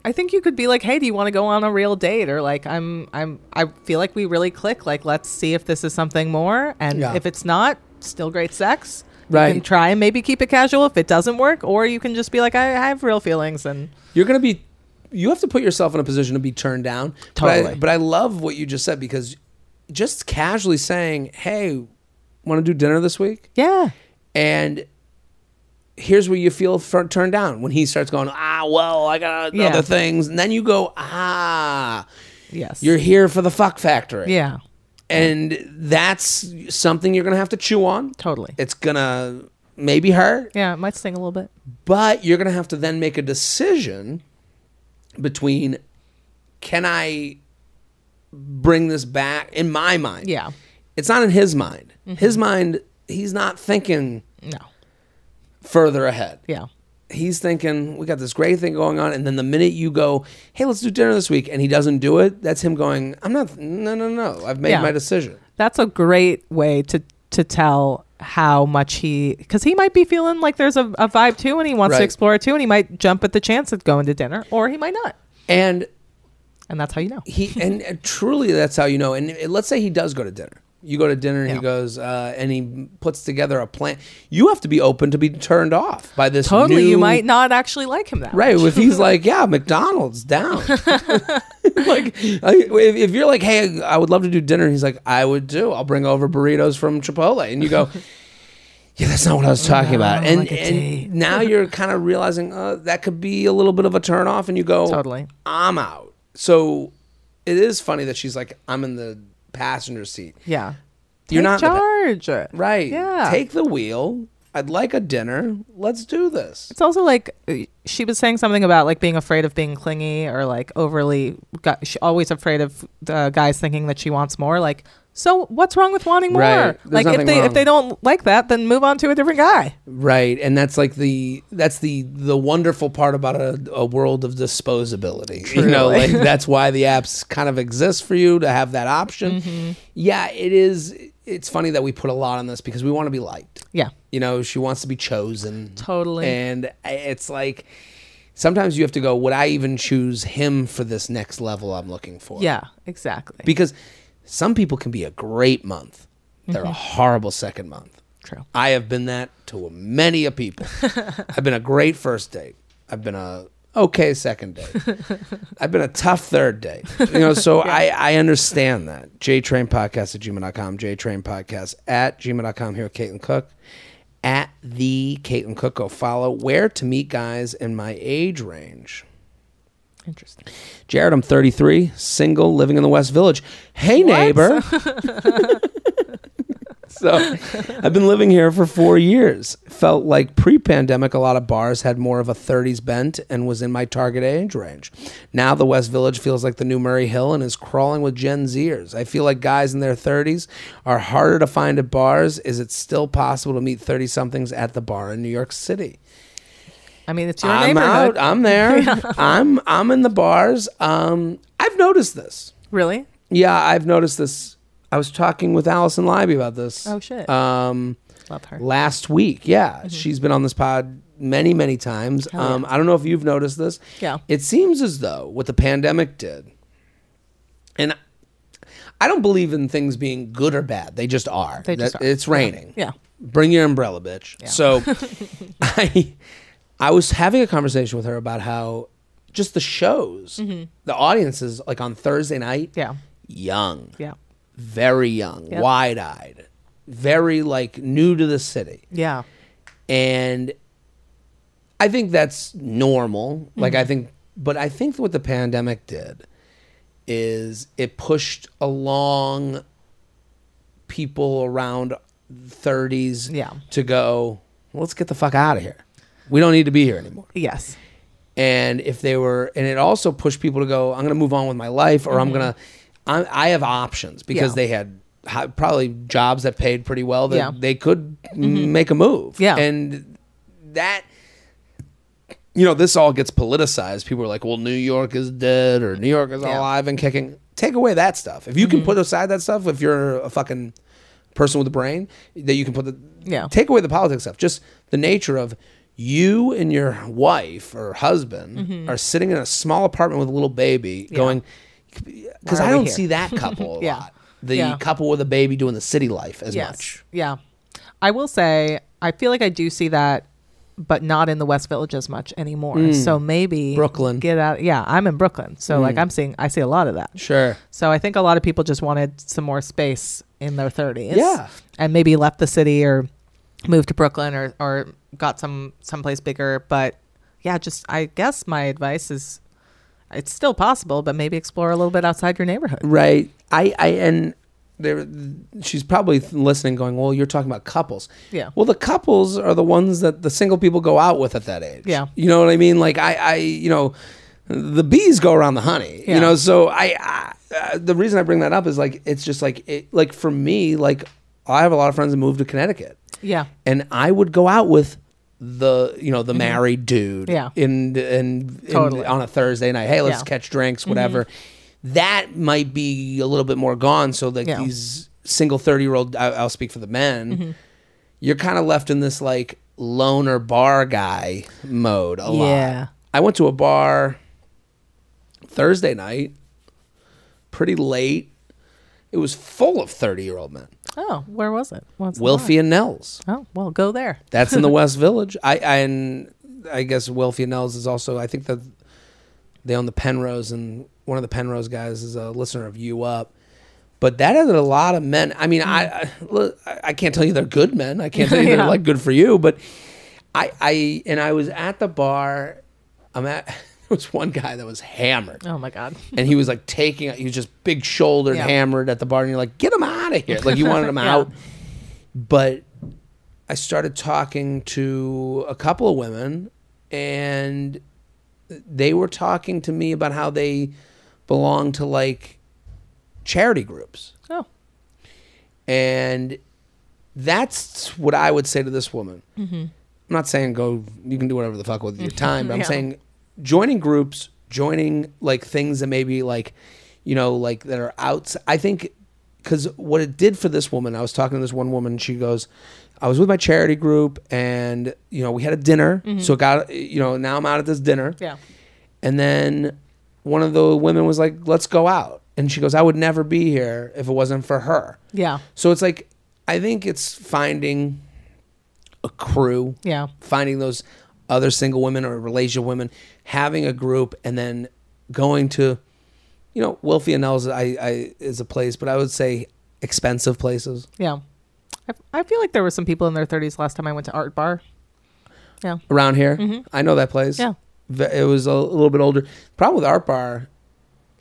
you could be like, hey, do you want to go on a real date? Or like, I feel like we really click. Like, let's see if this is something more. And if it's not, still great sex. Right. You can try and maybe keep it casual if it doesn't work, or you can just be like, I have real feelings, and you have to put yourself in a position to be turned down. Totally. But I love what you just said, because just casually saying, hey, want to do dinner this week? Yeah. And here's where you feel turned down. When he starts going, well, I got other things. And then you go, yes, you're here for the fuck factory. Yeah. And that's something you're going to have to chew on. Totally. It's going to maybe hurt. Yeah, it might sting a little bit. But you're going to have to then make a decision between, can I bring this back? In my mind. Yeah. It's not in his mind. His mind, he's not thinking further ahead. Yeah. He's thinking, we got this great thing going on. And then the minute you go, hey, let's do dinner this week, and he doesn't do it, that's him going, no. I've made my decision. That's a great way to tell how much because he might be feeling like there's a vibe too, and he wants to explore it too, and he might jump at the chance of going to dinner, or he might not. And that's how you know. And truly, that's how you know. And let's say he does go to dinner. You go to dinner and he goes, and he puts together a plan. You have to be open to be turned off by this. Totally. You might not actually like him that right. much. If he's like, yeah, McDonald's down. If you're like, hey, I would love to do dinner. And he's like, I would too. I'll bring over burritos from Chipotle. And you go, yeah, that's not what I was talking about. And now you're kind of realizing that could be a little bit of a turn off. And you go, totally, I'm out. So it is funny that she's like, I'm in the passenger seat. Yeah. You're not charge. Right. Yeah. Take the wheel. I'd like a dinner. Let's do this. It's also like she was saying something about like being afraid of being clingy or like overly, she's always afraid of guys thinking that she wants more. Like, so what's wrong with wanting more? Right. Like if they don't like that, then move on to a different guy. Right. And that's like the wonderful part about a world of disposability. Truly. You know, like that's why the apps kind of exist for you to have that option. Mm-hmm. Yeah, it is. It's funny that we put a lot on this because we want to be liked. Yeah. You know, she wants to be chosen. Totally. And it's like sometimes you have to go, would I even choose him for this next level I'm looking for? Yeah, exactly. Because some people can be a great month. They're a horrible second month. True. I have been that to many a people. I've been a great first date. I've been a okay second date. I've been a tough third date. You know, so I understand that. JTrainPodcast@gmail.com, JTrainPodcast@gmail.com here with Caitlin Cook. At the Caitlin Cook, go follow. Where to meet guys in my age range. Interesting. Jared, I'm 33, single, living in the West Village. Hey, what? Neighbor. So I've been living here for 4 years. Felt like pre-pandemic, a lot of bars had more of a 30s bent and was in my target age range. Now the West Village feels like the new Murray Hill and is crawling with Gen Zers. I feel like guys in their 30s are harder to find at bars. Is it still possible to meet 30-somethings at the bar in New York City? I mean, it's your neighborhood. I'm there. Yeah. I'm in the bars. I've noticed this. Really? Yeah, I've noticed this. I was talking with Allison Libby about this. Oh, shit. Love her. Last week. Yeah. Mm-hmm. She's been on this pod many, many times. Yeah. I don't know if you've noticed this. Yeah. It seems as though what the pandemic did, and I don't believe in things being good or bad. They just are. It's raining. Yeah. Bring your umbrella, bitch. Yeah. So I was having a conversation with her about how just the shows, the audiences, like on Thursday night, young. Yeah. Very young, wide-eyed, very like new to the city. Yeah. And I think that's normal. Like I think what the pandemic did is it pushed along people around 30s to go, well, let's get the fuck out of here. We don't need to be here anymore. Yes. And if they were, and it also pushed people to go, I'm going to move on with my life, or I have options because they had probably jobs that paid pretty well that they could make a move. Yeah. And that, you know, this all gets politicized. People are like, well, New York is dead or New York is alive and kicking. Take away that stuff. If you can put aside that stuff, if you're a fucking person with a brain, that you can put take away the politics stuff. Just the nature of you and your wife or husband are sitting in a small apartment with a little baby going, because I don't see that couple a lot. The couple with a baby doing the city life as much. Yeah. I will say, I feel like I do see that, but not in the West Village as much anymore. So maybe Brooklyn. Get out. Yeah, I'm in Brooklyn. So like I see a lot of that. Sure. So I think a lot of people just wanted some more space in their 30s. Yeah. And maybe left the city or moved to Brooklyn or got someplace bigger. But yeah, just I guess my advice is, it's still possible, but maybe explore a little bit outside your neighborhood. Right. She's probably listening going, well, you're talking about couples. Yeah. Well, the couples are the ones that the single people go out with at that age. Yeah. You know what I mean? Like the bees go around the honey, you know? So the reason I bring that up is like, it's just like, like for me, like I have a lot of friends that moved to Connecticut. Yeah. And I would go out with the married dude Totally. on a Thursday night. Hey, let's catch drinks, whatever. That might be a little bit more gone. So like these single 30-year-old, I'll speak for the men, you're kind of left in this like loner bar guy mode a lot. I went to a bar Thursday night, pretty late. It was full of 30-year-old men. Oh, where was it? Wilfie and Nels. Oh, well, go there. That's in the West Village. And I guess Wilfie and Nels is also, I think that they own the Penrose, and one of the Penrose guys is a listener of You Up. But that is a lot of men. I mean, I can't tell you they're good men. I can't tell you they're like good for you. But I was at the bar. There was one guy that was hammered. Oh my God. And he was like he was just big shouldered, hammered at the bar. And you're like, get him out of here. Like you wanted him out. But I started talking to a couple of women, and they were talking to me about how they belong to like charity groups. Oh. And that's what I would say to this woman. Mm-hmm. I'm not saying you can do whatever the fuck with your time, but I'm saying joining groups, joining like things that maybe like, like that are out. I think because what it did for this woman, I was talking to this one woman, she goes, I was with my charity group and, we had a dinner. Mm-hmm. So it got, now I'm out at this dinner. Yeah. And then one of the women was like, let's go out. And she goes, I would never be here if it wasn't for her. Yeah. So it's like, I think it's finding a crew. Yeah. Finding those other single women or relationship women, having a group, and then going to, Wilfie and Nels is a place, but I would say expensive places. Yeah. I feel like there were some people in their 30s last time I went to Art Bar. Yeah. Around here? Mm-hmm. I know that place. Yeah. It was a little bit older. Problem with Art Bar,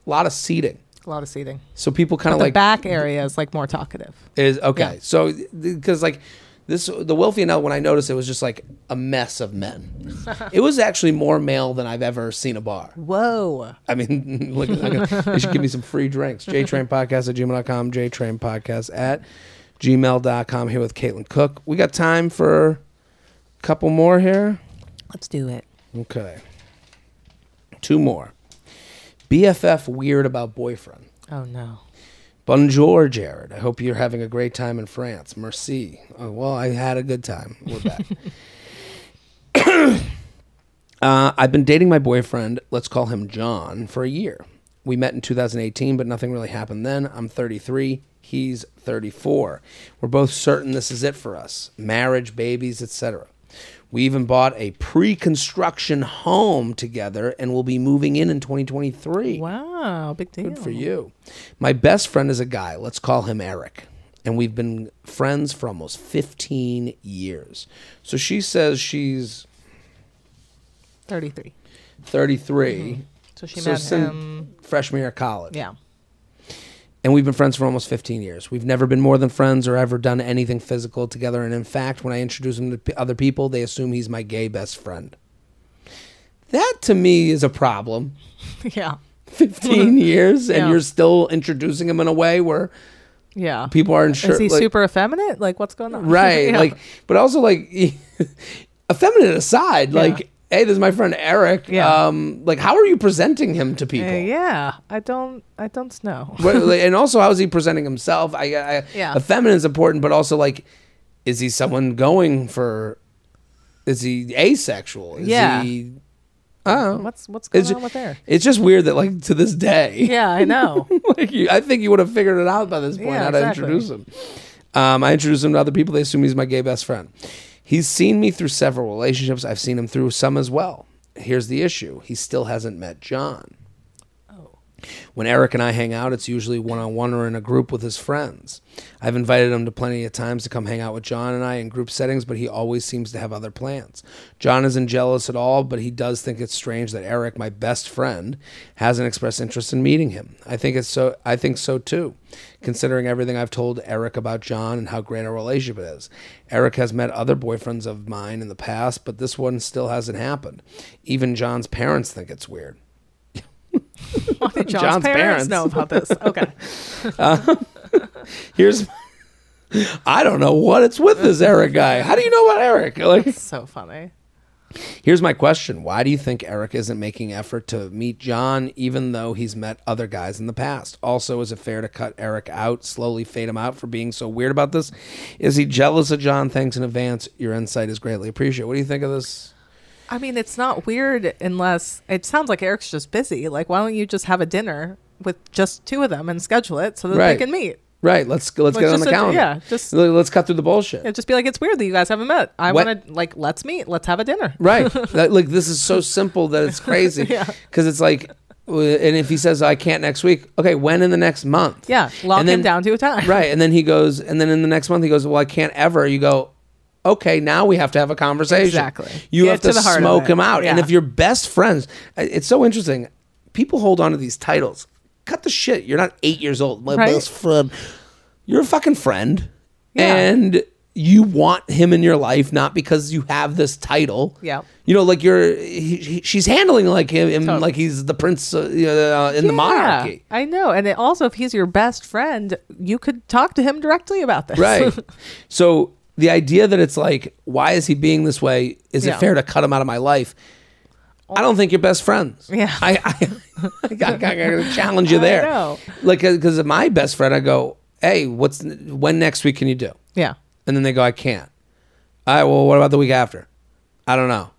a lot of seating. A lot of seating. So people kind of the like... the back area is like more talkative. Is okay. Yeah. So, because like the Wilfie and Nell, when I noticed, it was just like a mess of men. It was actually more male than I've ever seen a bar. Whoa. I mean, look, they should give me some free drinks. JTrainPodcast@gmail.com, JTrainPodcast@gmail.com, here with Caitlin Cook. We got time for a couple more here. Let's do it. Okay. 2 more. BFF weird about boyfriend. Oh, no. Bonjour, Jared. I hope you're having a great time in France. Merci. Oh, well, I had a good time. We're back. I've been dating my boyfriend, let's call him John, for a year. We met in 2018, but nothing really happened then. I'm 33. He's 34. We're both certain this is it for us. Marriage, babies, etc. We even bought a pre-construction home together and will be moving in 2023. Wow, big deal. Good for you. My best friend is a guy. Let's call him Eric. And we've been friends for almost 15 years. So she says she's... 33. 33. Mm-hmm. So she met him... freshman year of college. Yeah. And we've been friends for almost 15 years. We've never been more than friends or ever done anything physical together. And in fact, when I introduce him to other people, they assume he's my gay best friend. That, to me, is a problem. Yeah. 15 years, and you're still introducing him in a way where people aren't sure. Is he super effeminate? Like, what's going on? Right. Yeah. Like, but also, like, effeminate aside, like, hey, this is my friend Eric. Yeah. Like, how are you presenting him to people? Yeah, I don't know. And also, how is he presenting himself? Effeminate is important, but also, like, is he someone going for? Is he asexual? Is he? What's going on with there? It's just weird that, like, to this day. Yeah, I know. I think you would have figured it out by this point how to introduce him. I introduced him to other people. They assume he's my gay best friend. He's seen me through several relationships. I've seen him through some as well. Here's the issue. He still hasn't met John. Oh. When Eric and I hang out, it's usually one-on-one or in a group with his friends. I've invited him to plenty of times to come hang out with John and I in group settings, but he always seems to have other plans. John isn't jealous at all, but he does think it's strange that Eric, my best friend, hasn't expressed interest in meeting him. I think so too, considering everything I've told Eric about John and how great our relationship is. Eric has met other boyfriends of mine in the past, but this one still hasn't happened. Even John's parents think it's weird. Why did John's parents know about this? Okay. I don't know what it's with this Eric guy. How do you know about Eric? Like, that's so funny. Here's my question. Why do you think Eric isn't making effort to meet John, even though he's met other guys in the past? Also, is it fair to cut Eric out, slowly fade him out for being so weird about this? Is he jealous of John? Thanks in advance. Your insight is greatly appreciated. What do you think of this? I mean, it's not weird unless it sounds like Eric's just busy. Like, why don't you just have a dinner with just 2 of them and schedule it so that they can meet? Right. Let's get on the calendar. Yeah. Let's cut through the bullshit. Yeah, just be like, it's weird that you guys haven't met. I want to let's meet. Let's have a dinner. Right. This is so simple that it's crazy. Because it's like, and if he says I can't next week, okay, when in the next month? Yeah. Lock him down to a time. Right. And then he goes, and then in the next month he goes, well, I can't ever. You go, okay, now we have to have a conversation. Exactly. You have to smoke him out. Yeah. And if you're best friends, it's so interesting. People hold on to these titles. Cut the shit. You're not 8 years old. My best friend. You're a fucking friend. Yeah. And you want him in your life, not because you have this title. Yeah. Like she's handling like him totally. Like he's the prince in the monarchy. I know. And also, if he's your best friend, you could talk to him directly about this. Right. So the idea that it's like, why is he being this way? Is it fair to cut him out of my life? I don't think you're best friends. Yeah. I gotta challenge you there. I know. Because my best friend, I go, hey, when next week can you do? Yeah. And then they go, I can't. All right, well, what about the week after? I don't know.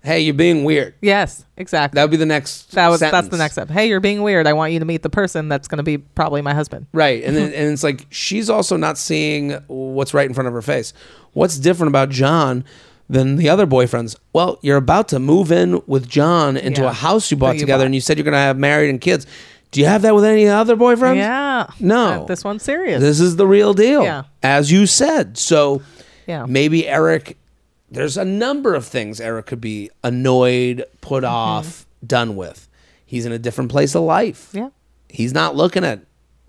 Hey, you're being weird. Yes, exactly. That would be the next That's the next step. Hey, you're being weird. I want you to meet the person that's going to be probably my husband. Right. And then, and it's like, she's also not seeing what's right in front of her face. What's different about John than the other boyfriends? Well, you're about to move in with John into a house you bought together, and you said you're going to have married and kids. Do you have that with any other boyfriends? Yeah. No. This one's serious. This is the real deal. Yeah. As you said. So maybe Eric, there's a number of things Eric could be annoyed, put off, done with. He's in a different place of life. Yeah. He's not looking at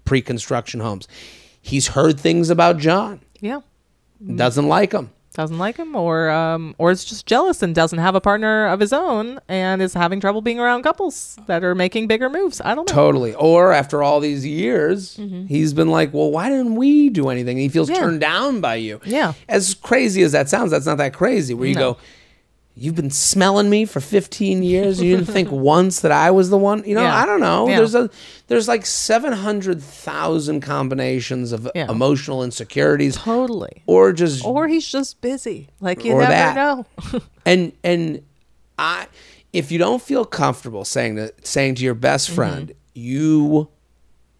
pre-construction homes. He's heard things about John. Yeah. Doesn't like him. Doesn't like him, or is just jealous and doesn't have a partner of his own and is having trouble being around couples that are making bigger moves. I don't know. Totally. Or after all these years, he's been like, well, why didn't we do anything? And he feels turned down by you. Yeah. As crazy as that sounds, that's not that crazy. Where you go, you've been smelling me for 15 years. You didn't think once that I was the one. I don't know. Yeah. There's like 700,000 combinations of emotional insecurities. Totally. Or he's just busy. Like you never know. and if you don't feel comfortable saying to your best friend, you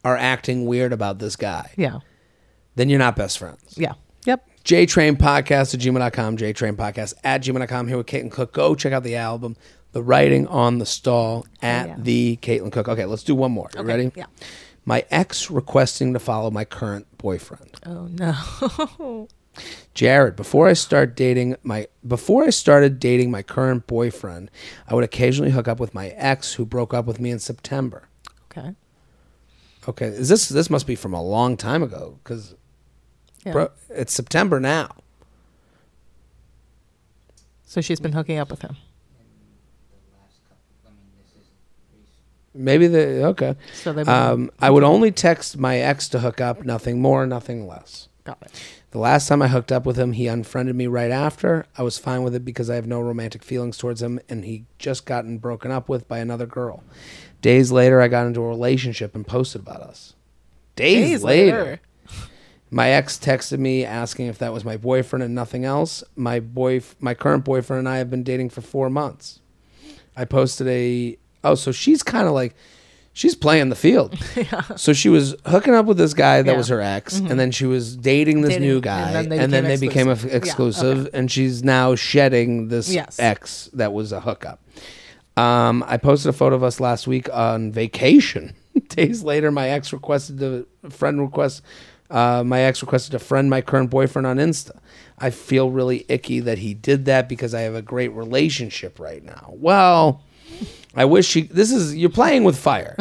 are acting weird about this guy. Yeah. Then you're not best friends. Yeah. Yep. JTrain podcast at gmail.com, JTrain podcast at gmail.com. Here with Caitlin Cook. Go check out the album, The Writing on the Stall at the Caitlin Cook. Okay, let's do one more. You ready? Yeah. My ex requesting to follow my current boyfriend. Oh no. Jared, before I started dating my current boyfriend, I would occasionally hook up with my ex who broke up with me in September. Okay. Okay, this must be from a long time ago because it's September now. So she's been hooking up with him. Maybe okay. So I would only text my ex to hook up, nothing more, nothing less. Got it. The last time I hooked up with him, he unfriended me right after. I was fine with it because I have no romantic feelings towards him, and he just gotten broken up with by another girl. Days later, I got into a relationship and posted about us. Days later. My ex texted me asking if that was my boyfriend and nothing else. My current boyfriend and I have been dating for 4 months. I posted so she's kind of like, she's playing the field. Yeah. So she was hooking up with this guy that was her ex, and then she was dating this new guy, and then they became exclusive, and she's now shedding this ex that was a hookup. I posted a photo of us last week on vacation. Days later, my ex requested a friend my current boyfriend on Insta. I feel really icky that he did that because I have a great relationship right now. Well, I wish you're playing with fire.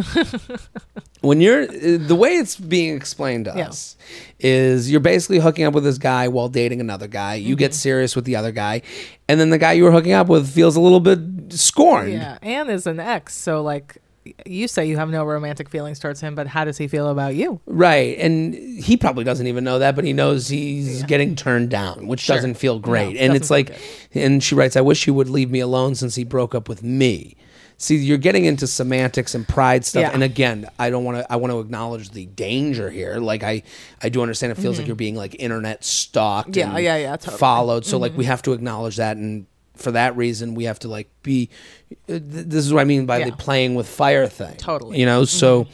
When the way it's being explained to us is you're basically hooking up with this guy while dating another guy. You get serious with the other guy, and then the guy you were hooking up with feels a little bit scorned. Yeah, and is an ex, so like you say you have no romantic feelings towards him, but how does he feel about you? Right, and he probably doesn't even know that, but he knows he's getting turned down, which doesn't feel great. No, and it's like, and she writes, I wish he would leave me alone since he broke up with me. See, you're getting into semantics and pride stuff. Yeah. And again, I want to acknowledge the danger here. Like I do understand it feels like you're being like internet stalked and totally. followed. So like we have to acknowledge that and for that reason, we have to like be. This is what I mean by the playing with fire thing. Totally. You know, so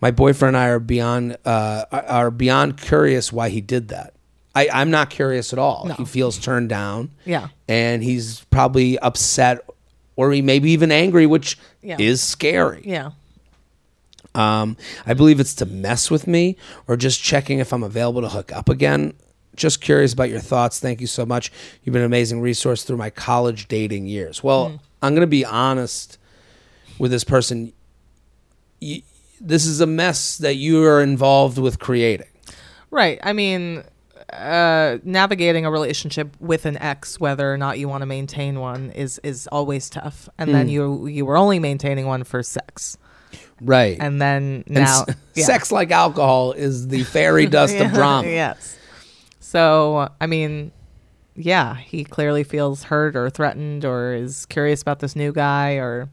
my boyfriend and I are beyond curious why he did that. I'm not curious at all. No. He feels turned down. Yeah. And he's probably upset, or he maybe even angry, which is scary. Yeah. I believe it's to mess with me or just checking if I'm available to hook up again. Just curious about your thoughts. Thank you so much. You've been an amazing resource through my college dating years. Well, I'm going to be honest with this person. This is a mess that you are involved with creating. Right. I mean, navigating a relationship with an ex, whether or not you want to maintain one, is always tough. And then you were only maintaining one for sex. Right. And then now... Sex, like alcohol, is the fairy dust of drama. Yes. So, I mean, yeah, he clearly feels hurt or threatened or is curious about this new guy, or,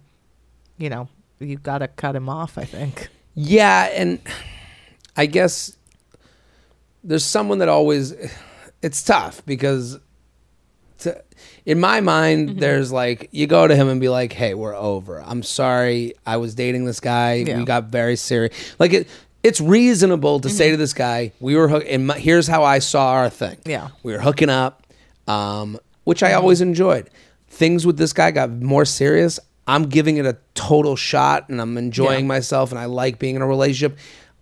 you know, you've got to cut him off, I think. Yeah, and I guess there's someone that always... It's tough because... in my mind, there's like, you go to him and be like, hey, we're over. I'm sorry. I was dating this guy. Yeah. We got very serious. Like, it's reasonable to say to this guy, we were and here's how I saw our thing. Yeah. We were hooking up, which I always enjoyed. Things with this guy got more serious. I'm giving it a total shot, and I'm enjoying myself, and I like being in a relationship.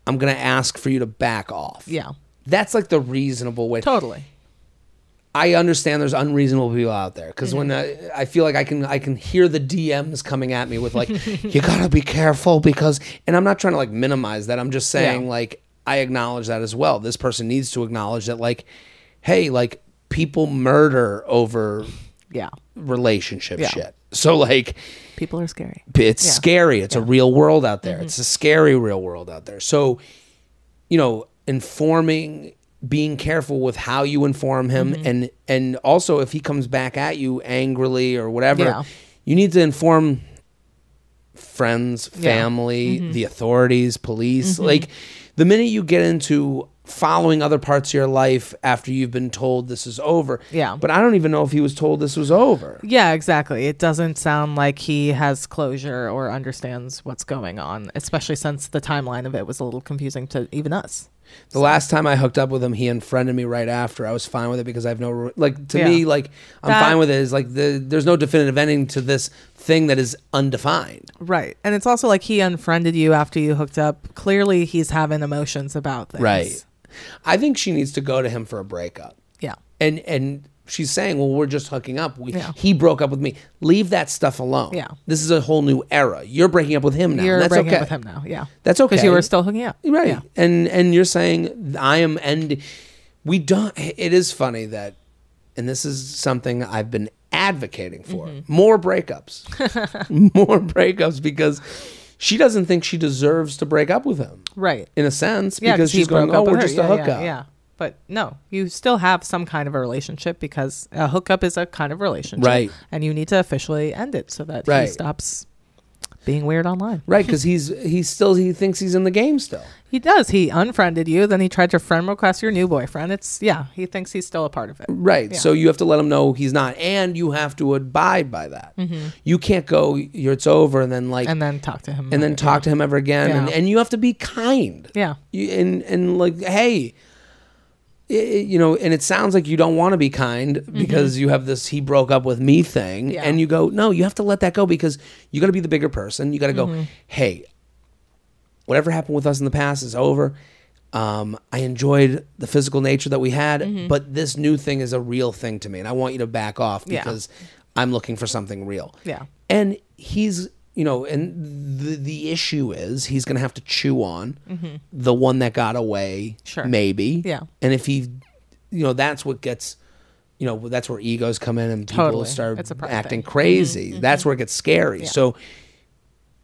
I'm going to ask for you to back off. Yeah. That's like the reasonable way. Totally. I understand there's unreasonable people out there because when I feel like I can hear the DMs coming at me with like, you gotta be careful because, and I'm not trying to like minimize that. I'm just saying like, I acknowledge that as well. This person needs to acknowledge that like, hey, like people murder over relationship shit. So like, people are scary. It's scary. It's a real world out there. It's a scary real world out there. So, you know, being careful with how you inform him, and also if he comes back at you angrily or whatever, you need to inform friends, family, the authorities, police. Like the minute you get into following other parts of your life after you've been told this is over. Yeah. But I don't even know if he was told this was over. Yeah, exactly. It doesn't sound like he has closure or understands what's going on, especially since the timeline of it was a little confusing to even us. The last time I hooked up with him, he unfriended me right after. I was fine with it because I have no... Like, to me, like, I'm fine with it. It's like, there's no definitive ending to this thing that is undefined. Right. And it's also like he unfriended you after you hooked up. Clearly, he's having emotions about things. Right. I think she needs to go to him for a breakup. Yeah. And she's saying, well, we're just hooking up. He broke up with me. Leave that stuff alone. Yeah. This is a whole new era. You're breaking up with him now. You're That's breaking okay. up with him now. Yeah. That's okay. Because you were still hooking up. Right. Yeah. And you're saying I am ending. We don't. It is funny that, and this is something I've been advocating for. More breakups. More breakups because she doesn't think she deserves to break up with him. Right. In a sense, because she's going, oh, we're just a hookup. Yeah. But no, you still have some kind of a relationship because a hookup is a kind of relationship. Right. And you need to officially end it so that he stops being weird online. Right, because he thinks he's in the game still. He does. He unfriended you, then he tried to friend request your new boyfriend. He thinks he's still a part of it. Right. Yeah. So you have to let him know he's not, and you have to abide by that. You can't go, it's over, and then talk to him. And then talk to him ever again. Yeah. And you have to be kind. Yeah. And like, hey, and it sounds like you don't want to be kind because you have this he broke up with me thing. Yeah. And you go, no, you have to let that go because you got to be the bigger person. You got to go, hey, whatever happened with us in the past is over. I enjoyed the physical nature that we had, but this new thing is a real thing to me. And I want you to back off because I'm looking for something real. Yeah. And he's... and the issue is he's going to have to chew on the one that got away, maybe. Yeah. And if he, that's what gets, that's where egos come in and people start acting crazy. That's where it gets scary. Yeah. So,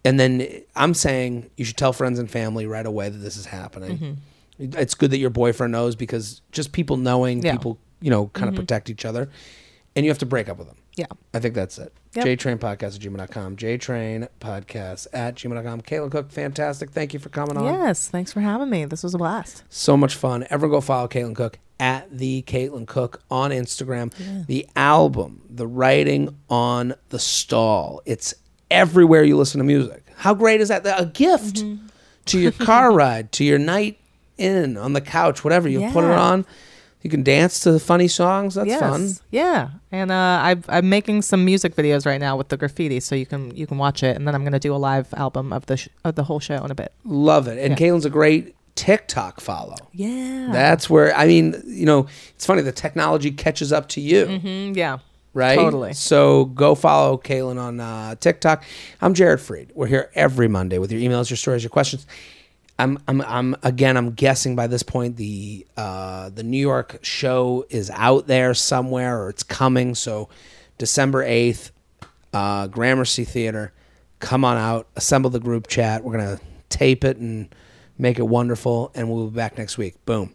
and then I'm saying you should tell friends and family right away that this is happening. It's good that your boyfriend knows because just people knowing, people, kind of protect each other. And you have to break up with him. Yeah. I think that's it. Yep. JTrainPodcast@gmail.com. JTrainPodcast@gmail.com. Caitlin Cook, fantastic. Thank you for coming on. Yes, thanks for having me. This was a blast. So much fun. Everyone go follow Caitlin Cook at the Caitlin Cook on Instagram. Yeah. The album, The Writing on the Stall. It's everywhere you listen to music. How great is that? A gift to your car ride, to your night in, on the couch, whatever. You put it on. You can dance to the funny songs. That's fun. Yeah, and I'm making some music videos right now with the graffiti, so you can watch it, and then I'm going to do a live album of the whole show in a bit. Love it. And Caitlin's a great TikTok follow. Yeah, that's where it's funny. The technology catches up to you. Yeah. Right? Totally. So go follow Caitlin on TikTok. I'm Jared Freid. We're here every Monday with your emails, your stories, your questions. I'm guessing by this point the New York show is out there somewhere or it's coming. So December 8th, Gramercy Theater. Come on out, assemble the group chat. We're gonna tape it and make it wonderful, and we'll be back next week. Boom.